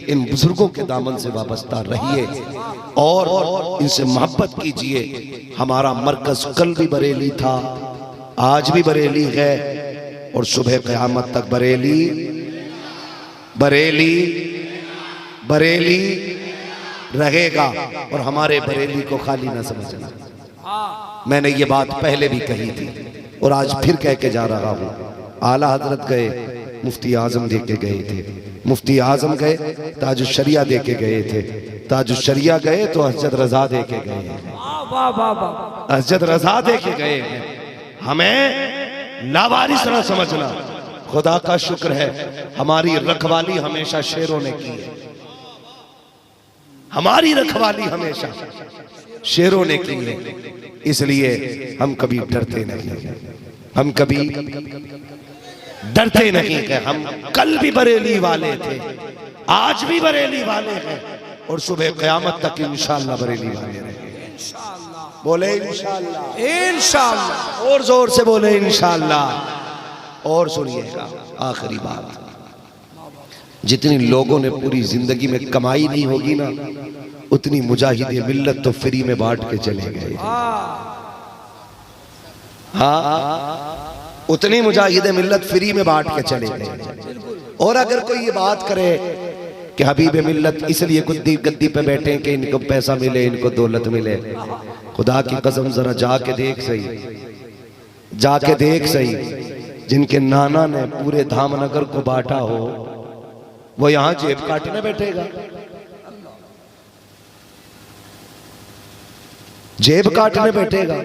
इन बुजुर्गों के दामन से वाबस्ता रहिए और इनसे मोहब्बत कीजिए। हमारा मरकज कल भी बरेली था, आज भी बरेली है, और सुबह क़यामत तक बरेली बरेली बरेली रहेगा। और हमारे बरेली को खाली ना समझना, मैंने ये बात पहले भी कही थी और आज फिर कह के जा रहा हूँ। आला हजरत गए, मुफ्ती आजम दे के गए थे, मुफ्ती आजम गए, ताजुश शरिया दे के गए थे, ताजुश शरिया गए तो हजरत रजा दे के गए, हजरत रजा दे के गए। हमें लावारिस ना समझना। खुदा का शुक्र है हमारी रखवाली हमेशा शेरों ने की है, हमारी रखवाली हमेशा शेरों ने की है। इसलिए हम कभी डरते नहीं, हम कभी डरते नहीं है। हम कल भी बरेली वाले थे, आज भी बरेली वाले हैं, और सुबह क़यामत तक इंशाअल्लाह बरेली वाले रहेंगे। बोले इंशाअल्लाह, इंशाअल्लाह, और जोर से बोले इंशाअल्लाह। और सुनिएगा आखिरी बात, जितनी लोगों ने पूरी जिंदगी में कमाई नहीं होगी ना, उतनी मुजाहिदे मिल्लत तो फ्री में बांट के चले गए। हाँ, उतनी मुजाहिदे मिल्लत फ्री में बांट के चले गए। और अगर कोई ये बात करे कि हबीब मिल्लत इसलिए गद्दी पे बैठे कि इनको पैसा मिले, इनको दौलत मिले, खुदा की कसम जरा जाके देख सही, जाके देख सही। जिनके नाना ने पूरे धामनगर को बांटा हो, वो यहां जेब काटने बैठेगा? जेब काटने बैठेगा?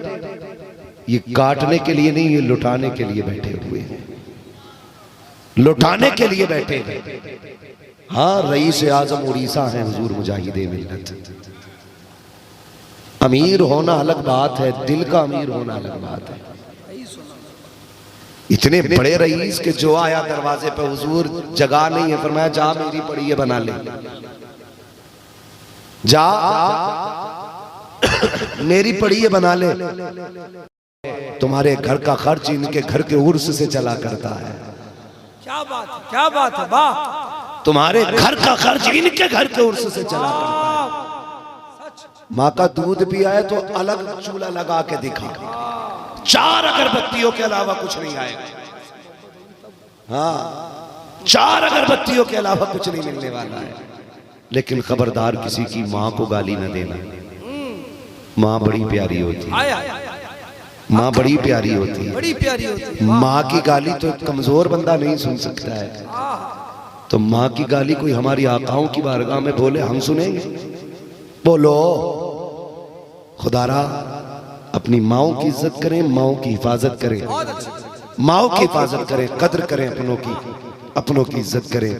ये काटने के लिए नहीं, ये लुटाने के लिए बैठे हुए हैं। लुटाने के लिए बैठे हैं। हाँ, रईस आजम उड़ीसा है हुजूर मुजाहिदे मिल्लत। अमीर होना अलग बात है, दिल का अमीर होना अलग बात है। इतने बड़े रईस के जो आया दरवाजे पे, हुजूर जगह नहीं है, फरमाया जा मेरी पड़ी है बना ले, जा मेरी पड़ी है बना ले। तुम्हारे घर का खर्च इनके घर के उर्स से चला करता है। क्या बात है, क्या बात है, वाह। तुम्हारे घर का खर्च इनके घर के उर्स से चला करता है। माँ का दूध पिया है तो अलग चूल्हा लगा के दिखा, 4 अगरबत्तियों के अलावा कुछ नहीं आएगा। हाँ, 4 अगरबत्तियों के अलावा कुछ नहीं मिलने वाला है। लेकिन खबरदार किसी की माँ को गाली न देना। माँ बड़ी प्यारी होती है, माँ बड़ी प्यारी होती है, बड़ी प्यारी होती है। माँ की गाली तो कमजोर बंदा नहीं सुन सकता है, तो माँ की गाली कोई हमारी आकाओं की बारगाह में बोले हम सुनेंगे? बोलो खुदारा अपनी माओ की इज्जत करें, माओ की हिफाजत करें, माओ की हिफाजत करें, कद्र करें, अपनों की इज्जत करें।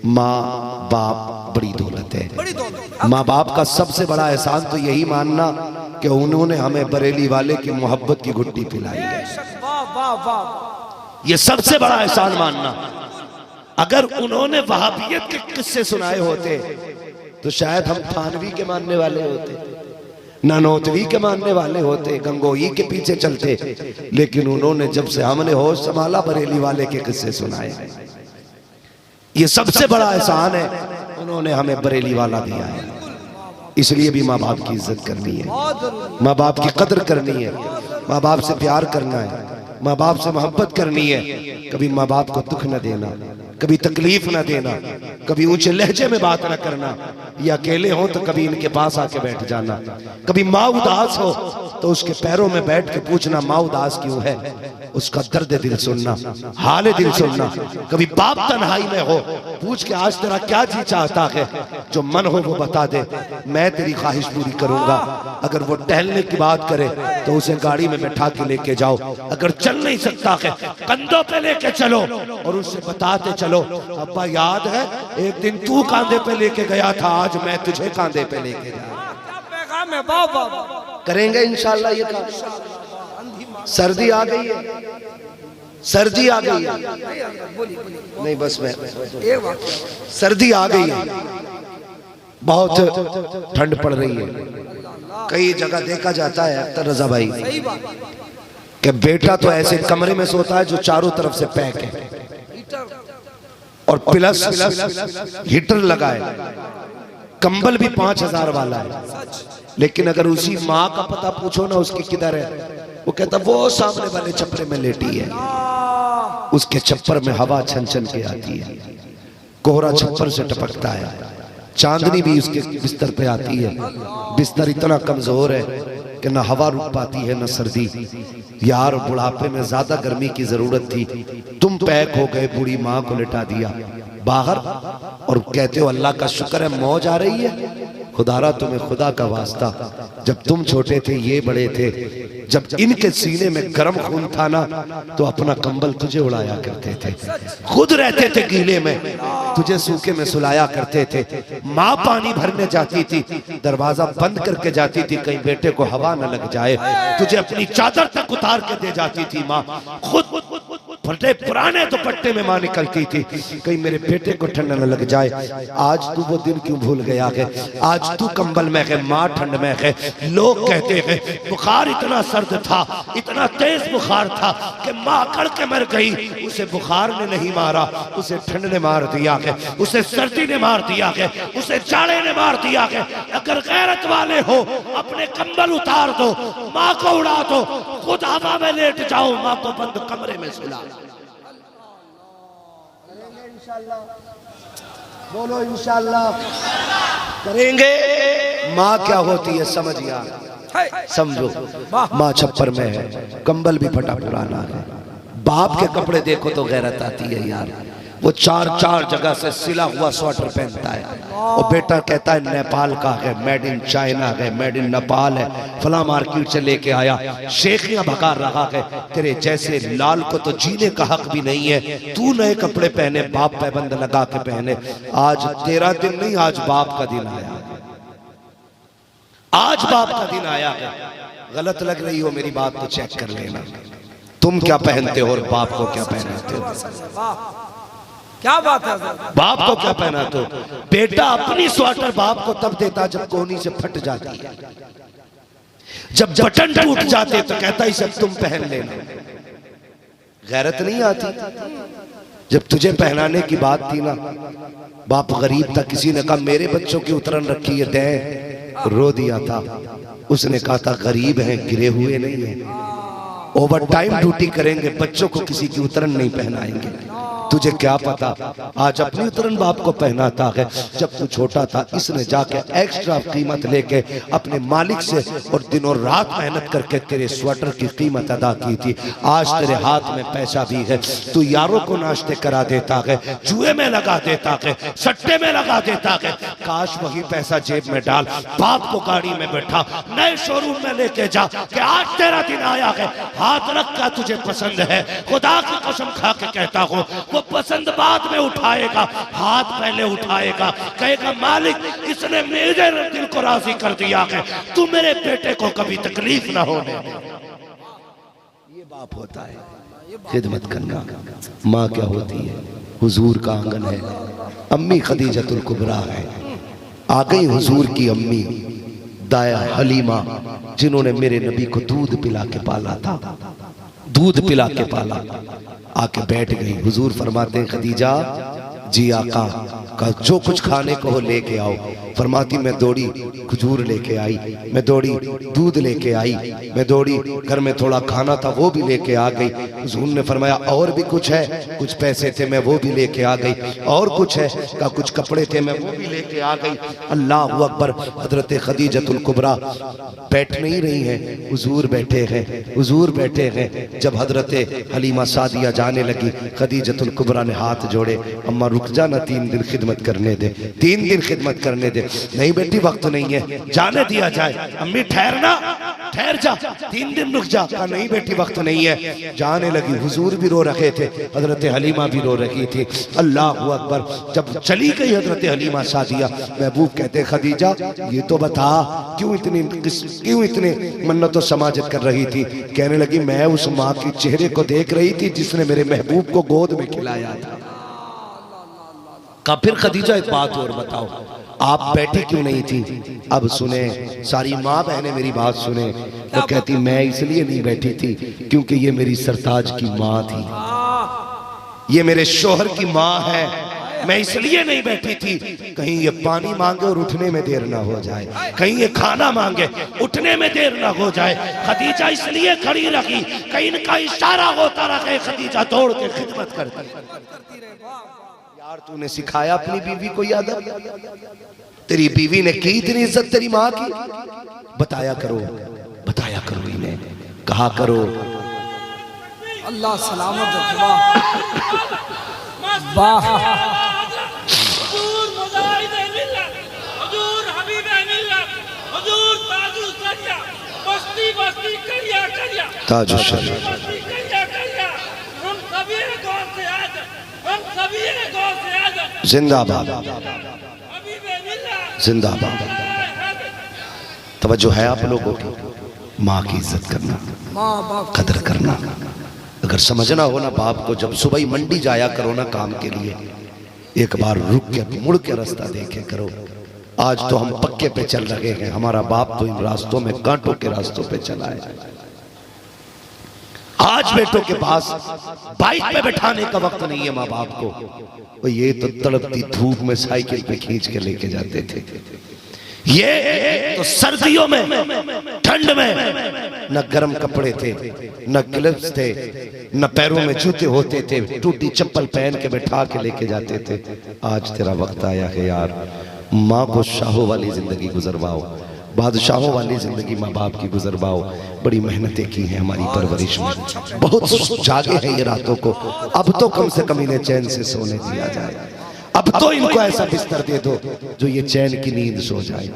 माँ बाप बड़ी दौलत है। माँ बाप का सबसे बड़ा एहसान तो यही मानना कि उन्होंने हमें बरेली वाले की मोहब्बत की गुट्टी पिलाई है। ये सबसे बड़ा एहसान मानना। अगर उन्होंने वहाबियत के किस्से सुनाए होते तो शायद हम थानवी के मानने वाले होते, नानोतवी के मानने वाले होते, गंगोई के पीछे चलते। लेकिन उन्होंने जब से हमने होश संभाला बरेली वाले के किस्से सुनाए। ये सबसे बड़ा एहसान है, उन्होंने हमें बरेली वाला दिया है। इसलिए भी माँ बाप की इज्जत करनी है, माँ बाप की कदर करनी है, माँ बाप से प्यार करना है, माँ बाप से मोहब्बत करनी है। कभी माँ बाप को दुख न देना, कभी तकलीफ न देना, कभी ऊंचे लहजे में बात न करना। ये अकेले हो तो कभी इनके पास आके बैठ जाना। कभी माँ उदास हो तो उसके पैरों में बैठ के पूछना माँ उदास क्यों है, उसका दर्द दिल सुनना, हाल दिल सुनना। कभी बाप तन्हाई में हो, पूछ के आज तेरा क्या जी चाहता है, जो मन हो वो बता दे, मैं तेरी ख्वाहिश पूरी करूंगा। अगर वो टहलने की बात करे तो उसे गाड़ी में बैठा के लेके जाओ। अगर चल नहीं सकता है कंधों पे लेके चलो और उससे बताते चलो, अब्बा याद है एक दिन तू कांधे पे लेके गया था, आज मैं तुझे कांधे पे लेके जा। करेंगे इंशाल्लाह ये काम। सर्दी आ गई है, सर्दी आ गई है, नहीं बस मैं सर्दी आ गई है, बहुत ठंड पड़ रही है। कई जगह देखा जाता है अख्तर रजा भाई कि बेटा तो ऐसे कमरे में सोता है जो चारों तरफ से पैक है और प्लस हीटर लगा है, कंबल भी 5000 वाला है। लेकिन अगर उसी माँ का पता पूछो ना उसकी किधर है, वो कहता वो सामने वाले छप्परे में लेटी है। उसके छप्पर में हवा छन छन के आती है, कोहरा छप्पर से टपकता है, चांदनी भी उसके बिस्तर पे आती है। बिस्तर इतना कमजोर है कि ना हवा रुक पाती है ना सर्दी। यार बुढ़ापे में ज्यादा गर्मी की जरूरत थी, तुम पैक हो गए, बूढ़ी माँ को लिटा दिया बाहर और कहते हो अल्लाह का शुक्र है मौज आ रही है। खुदारा तुम्हें खुदा का वास्ता, जब तुम छोटे थे ये बड़े थे, जब इनके सीने में गर्म खून था ना तो अपना कंबल तुझे उड़ाया करते थे, खुद रहते थे गीले में, तुझे सूखे में सुलाया करते थे। माँ पानी भरने जाती थी, दरवाजा बंद करके जाती थी कहीं बेटे को हवा न लग जाए, तुझे अपनी चादर तक उतार के दे जाती थी माँ। खुद फटे पुराने दुपट्टे में माँ निकलती थी कहीं मेरे बेटे को ठंड न लग जाए। आज तू वो दिन क्यों भूल गया है, आज तू कंबल में है, माँ ठंड में है। लोग कहते हैं बुखार इतना सर्द था, इतना तेज बुखार था कि माँ अकड़ के मर गई। उसे बुखार ने नहीं मारा, उसे ठंड ने मार दिया है, उसे सर्दी ने मार दिया है, उसे जाड़े ने मार दिया है। अगर गैरत वाले हो अपने कंबल उतार दो, माँ को उड़ा दो, खुद हवा में लेट जाओ, माँ को बंद कमरे में सुला। बोलो इंशाल्लाह करेंगे। माँ क्या होती है समझ यार, समझो। माँ छप्पर में है, कंबल भी फटा पुराना है। बाप के कपड़े देखो तो गैरत आती है यार। वो चार चार जगह से सिला हुआ स्वेटर पहनता है। और बेटा कहता है नेपाल का है, मेड इन चाइना है, मेड इन नेपाल है, फला मार्केट से लेके आया। शेखियां भगा रहा है, तेरे जैसे लाल को तो जीने का हक भी नहीं है, तू नए कपड़े पहने, बाप पैबंद लगा के पहने। आज तेरा दिन नहीं, आज बाप का दिन आया, आज बाप का दिन आया है। गलत लग रही हो मेरी बात तो चेक कर लेना, तुम क्या पहनते हो और बाप को क्या पहनाते हो। क्या बात है, बाप को क्या पहनाते हो। बेटा अपनी स्वेटर बाप को तब देता जब कोहनी से फट जाती है, जब बटन टूट जाते तो कहता ही सब तुम पहन लेना। गैरत नहीं आती। जब तुझे पहनाने की बात थी ना, बाप गरीब था, किसी ने कहा मेरे बच्चों की उतरन रखी है, दे, रो दिया था। उसने कहा था गरीब हैं, गिरे हुए नहीं है, ओवर टाइम ड्यूटी करेंगे, बच्चों को किसी की उतरन नहीं पहनाएंगे। तुझे क्या पता, आज अपनी उतरन बाप को पहनाता है। जब तू छोटा था इसने जाके एक्स्ट्रा कीमत लेके अपने मालिक से और दिनों रात मेहनत करके तेरे स्वेटर की कीमत अदा की थी। आज तेरे हाथ में पैसा भी है, तू यारों को नाश्ते करा देता है, जुए में लगा देता है, सट्टे में लगा देता है। काश वही पैसा जेब में डाल, बाप को गाड़ी में बैठा नए शोरूम में लेके जा कि आज तेरा दिन आया है, हाथ रख का तुझे पसंद है। खुदा की कसम खा के कहता हूँ, वो पसंद बाद में उठाएगा, हाथ पहले उठाएगा, कहेगा मालिक इसने मेरे दिल को राजी कर दिया है, तू मेरे बेटे को कभी तकलीफ ना होने दे। ये बाप होता है। खिदमत करना। माँ क्या होती है, हुजूर का आंगन है। अम्मी खदीजतुल कुबरा है, आ गई हुजूर की अम्मी दाया हलीमा, जिन्होंने मेरे नबी को दूध पिला के पाला था, दूध पिला के पाला। आके बैठ गई। हुजूर फरमाते हैं खदीजा जी आका का जो कुछ खाने को हो लेके आओ। फरमाती मैं दौड़ी खजूर लेके आई, मैं दौड़ी दूध लेके आई, मैं दौड़ी घर में थोड़ा खाना था वो भी लेके आ गई। हुजूर ने फरमाया और भी कुछ है, कुछ पैसे थे मैं वो भी लेके आ गई, और कुछ है का कुछ कपड़े थे मैं वो भी लेके आ गई। अल्लाह अकबर। हजरत खदीजतुल कुबरा बैठ नहीं रही हैं, हुजूर बैठे हैं, हुजूर बैठे हैं। जब हजरत हलीमा सादिया जाने लगी, खदीजतुल कुबरा ने हाथ जोड़े, अम्मा रुक जा ना, 3 दिन खिदमत करने दे, 3 दिन खिदमत करने दे। नहीं बेटी वक्त नहीं है, जाने दिया जाए। अम्मी ठहरना, ठहर जा, 3 दिन रुक जा। कहा नहीं बेटी वक्त नहीं है। जाने लगी। हुजूर भी रो रहे थे, हजरत हलीमा भी रो रही थी। अल्लाह अकबर। जब चली गई हजरत हलीमा सादिया, महबूब कहते खदीजा ये तो बता क्यों इतने मन्नत और समाजत कर रही थी। कहने लगी मैं उस माँ के चेहरे को देख रही थी जिसने मेरे महबूब को गोद में खिलाया था। का फिर खदीजा एक बात और बताओ, आप बैठी क्यों नहीं थी? अब सुने, सारी माँ बहनें मेरी बात सुने। वो तो कहती मैं इसलिए नहीं बैठी थी क्योंकि ये मेरी सरताज की माँ थी, ये मेरे शोहर की माँ है, मैं इसलिए नहीं बैठी थी कहीं ये पानी मांगे और उठने में देर ना हो जाए, कहीं ये खाना मांगे उठने में देर ना हो जाए। खदीजा इसलिए खड़ी रही कहीं इनका इशारा होता रहे, खदीजा दौड़ के खिदमत करती। यार तूने सिखाया अपनी बीवी को यादव, तेरी बीवी ने की इतनी इज्जत तेरी माँ की? बताया करो, बताया करो, इन्हें कहा करो। अल्लाह सलामत रखे। वाह जिंदाबाद, जिंदाबाद। तवज्जो है आप लोगों की? माँ की इज्जत करना, कदर करना। अगर समझना हो ना बाप को, जब सुबह ही मंडी जाया करो ना काम के लिए, एक बार रुक के मुड़ के रास्ता देखे करो। आज तो हम पक्के पे चल रहे हैं, हमारा बाप तो इन रास्तों में कांटों के रास्तों पे चला है। आज बेटों के पास बाइक पे बैठाने का वक्त नहीं है माँ बाप को, वो ये तो तड़पती धूप में साइकिल पे खींच के लेके जाते थे। ये तो सर्दियों में, ठंड में न गर्म कपड़े थे, न ग्लव्स थे, न पैरों में जूते होते थे, टूटी चप्पल पहन के बैठा के लेके जाते थे। आज तेरा वक्त आया है यार, माँ को शाहों वाली जिंदगी गुजरवाओ, बादशाहों वाली जिंदगी माँ बाप की गुजरवाओ, बड़ी मेहनतें की हैं हमारी परवरिश में, बहुत जागे हैं ये रातों को। अब तो कम से कम इन्हें चैन से सोने दिया जाए, अब तो इनको ऐसा बिस्तर दे दो जो ये चैन की नींद सो जाए,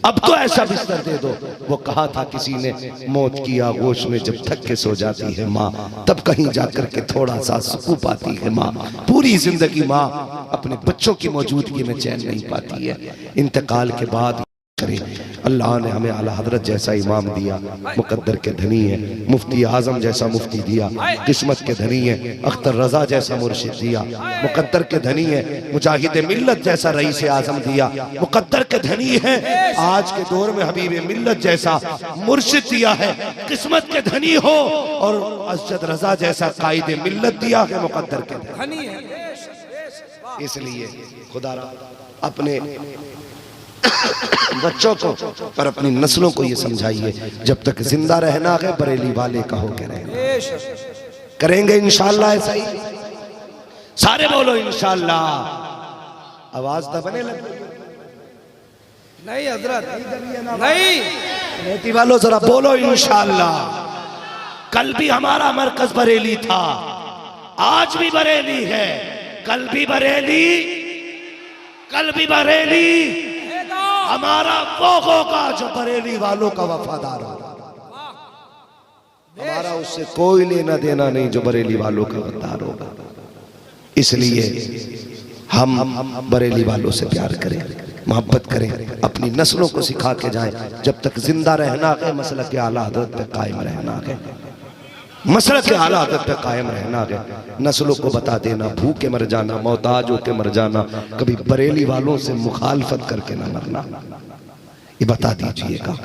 अब तो ऐसा बिस्तर दे दो। वो कहा था किसी ने, मौत की आगोश में जब थक के सो जाती है माँ, तब कहीं जाकर के थोड़ा सा सुकून पाती है माँ। पूरी जिंदगी माँ अपने बच्चों की मौजूदगी में चैन नहीं पाती है। इंतकाल के बाद करें, अल्लाह ने हमें आला हजरत जैसा इमाम दिया, मुकद्दर के धनी है, मुफ्ती आजम जैसा मुफ्ती दिया, किस्मत के धनी है, अख्तर रजा जैसा मुर्शिद दिया, मुकद्दर के धनी है, मुजाहिद मिल्लत जैसा रईस आजम दिया, मुकद्दर के धनी है, आज के दौर में हबीब मिल्लत जैसा मुर्शिद दिया है, किस्मत के धनी हो और अरशद रजा जैसा कायदे मिल्लत दिया है, मुकद्दर के धनी है। इसलिए खुदा अपने बच्चों को और अपनी नस्लों को ये समझाइए, जब तक जिंदा रहना है बरेली वाले का होके रहना। करेंगे इंशाअल्लाह ऐसा ही, सारे बोलो इंशाअल्लाह। आवाज तो बने लगे नहीं हजरत, नहीं बेटी वालों जरा बोलो इंशाअल्लाह। कल भी हमारा मरकज बरेली था, आज भी बरेली है, कल भी बरेली, कल भी बरेली। हमारा वो होगा जो बरेली वालों का वफादार होगा, हमारा उससे कोई लेना देना नहीं जो बरेली वालों का वफादार होगा। इसलिए हम बरेली वालों से प्यार करें, मोहब्बत करें, अपनी नस्लों को सिखा के जाएं। जब तक जिंदा रहना है मसलक के आला हज़रत पे कायम रहना है, मसलक के आला हज़रत पे कायम रहना है। नस्लों को बता देना, भूखे मर जाना, मोहताज होके मर जाना, कभी बरेली वालों से मुखालफत करके ना मरना, ये बता दीजिएगा।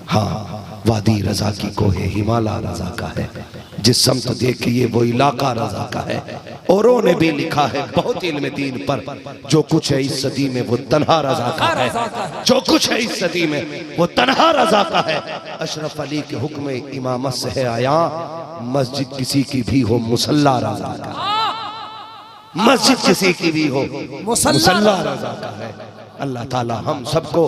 हाँ, वादी रजा की कोहे हिमालय रजा का है, जिस समत देखिए वो इलाका रजा का है। औरों ने भी लिखा है बहुत इल्म दीन पर, जो कुछ है इस सदी में वो तन्हा रजा का है, जो कुछ है इस सदी में वो तन्हा रजा का है। अशरफ अली के हुक्म इमामत से है आया, मस्जिद किसी की भी हो मुसल्ला रजा का, मस्जिद किसी की भी हो मुसल्ला रजा का है। अल्लाह ताला हम सबको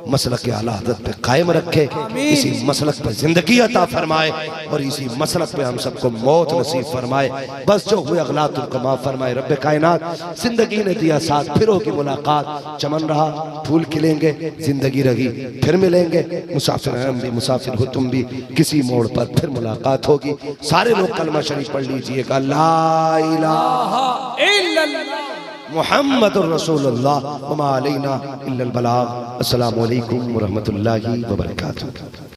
मसलक के आला हज़रत पे कायम रखे, इसी मसलक पे जिंदगी अता फरमाए और इसी मसलक पे हम सबको मौत नसीब फरमाए। बस जो हुए अगलातुल कमा फरमाए रब्बे कायनात। जिंदगी ने दिया साथ, फिर होगी मुलाकात, चमन रहा फूल खिलेंगे, जिंदगी रही फिर मिलेंगे, मुसाफिर हैं हम भी, मुसाफिर हो तुम भी, किसी मोड़ पर फिर मुलाकात होगी। सारे लोग कलमा शरीफ पढ़ लीजिएगा, ला इलाहा इल्लल्लाह मुहम्मदुर रसूलुल्लाह व मा अलैना इल्लल बलाग। अस्सलामु अलैकुम व रहमतुल्लाहि व बरकातुहू।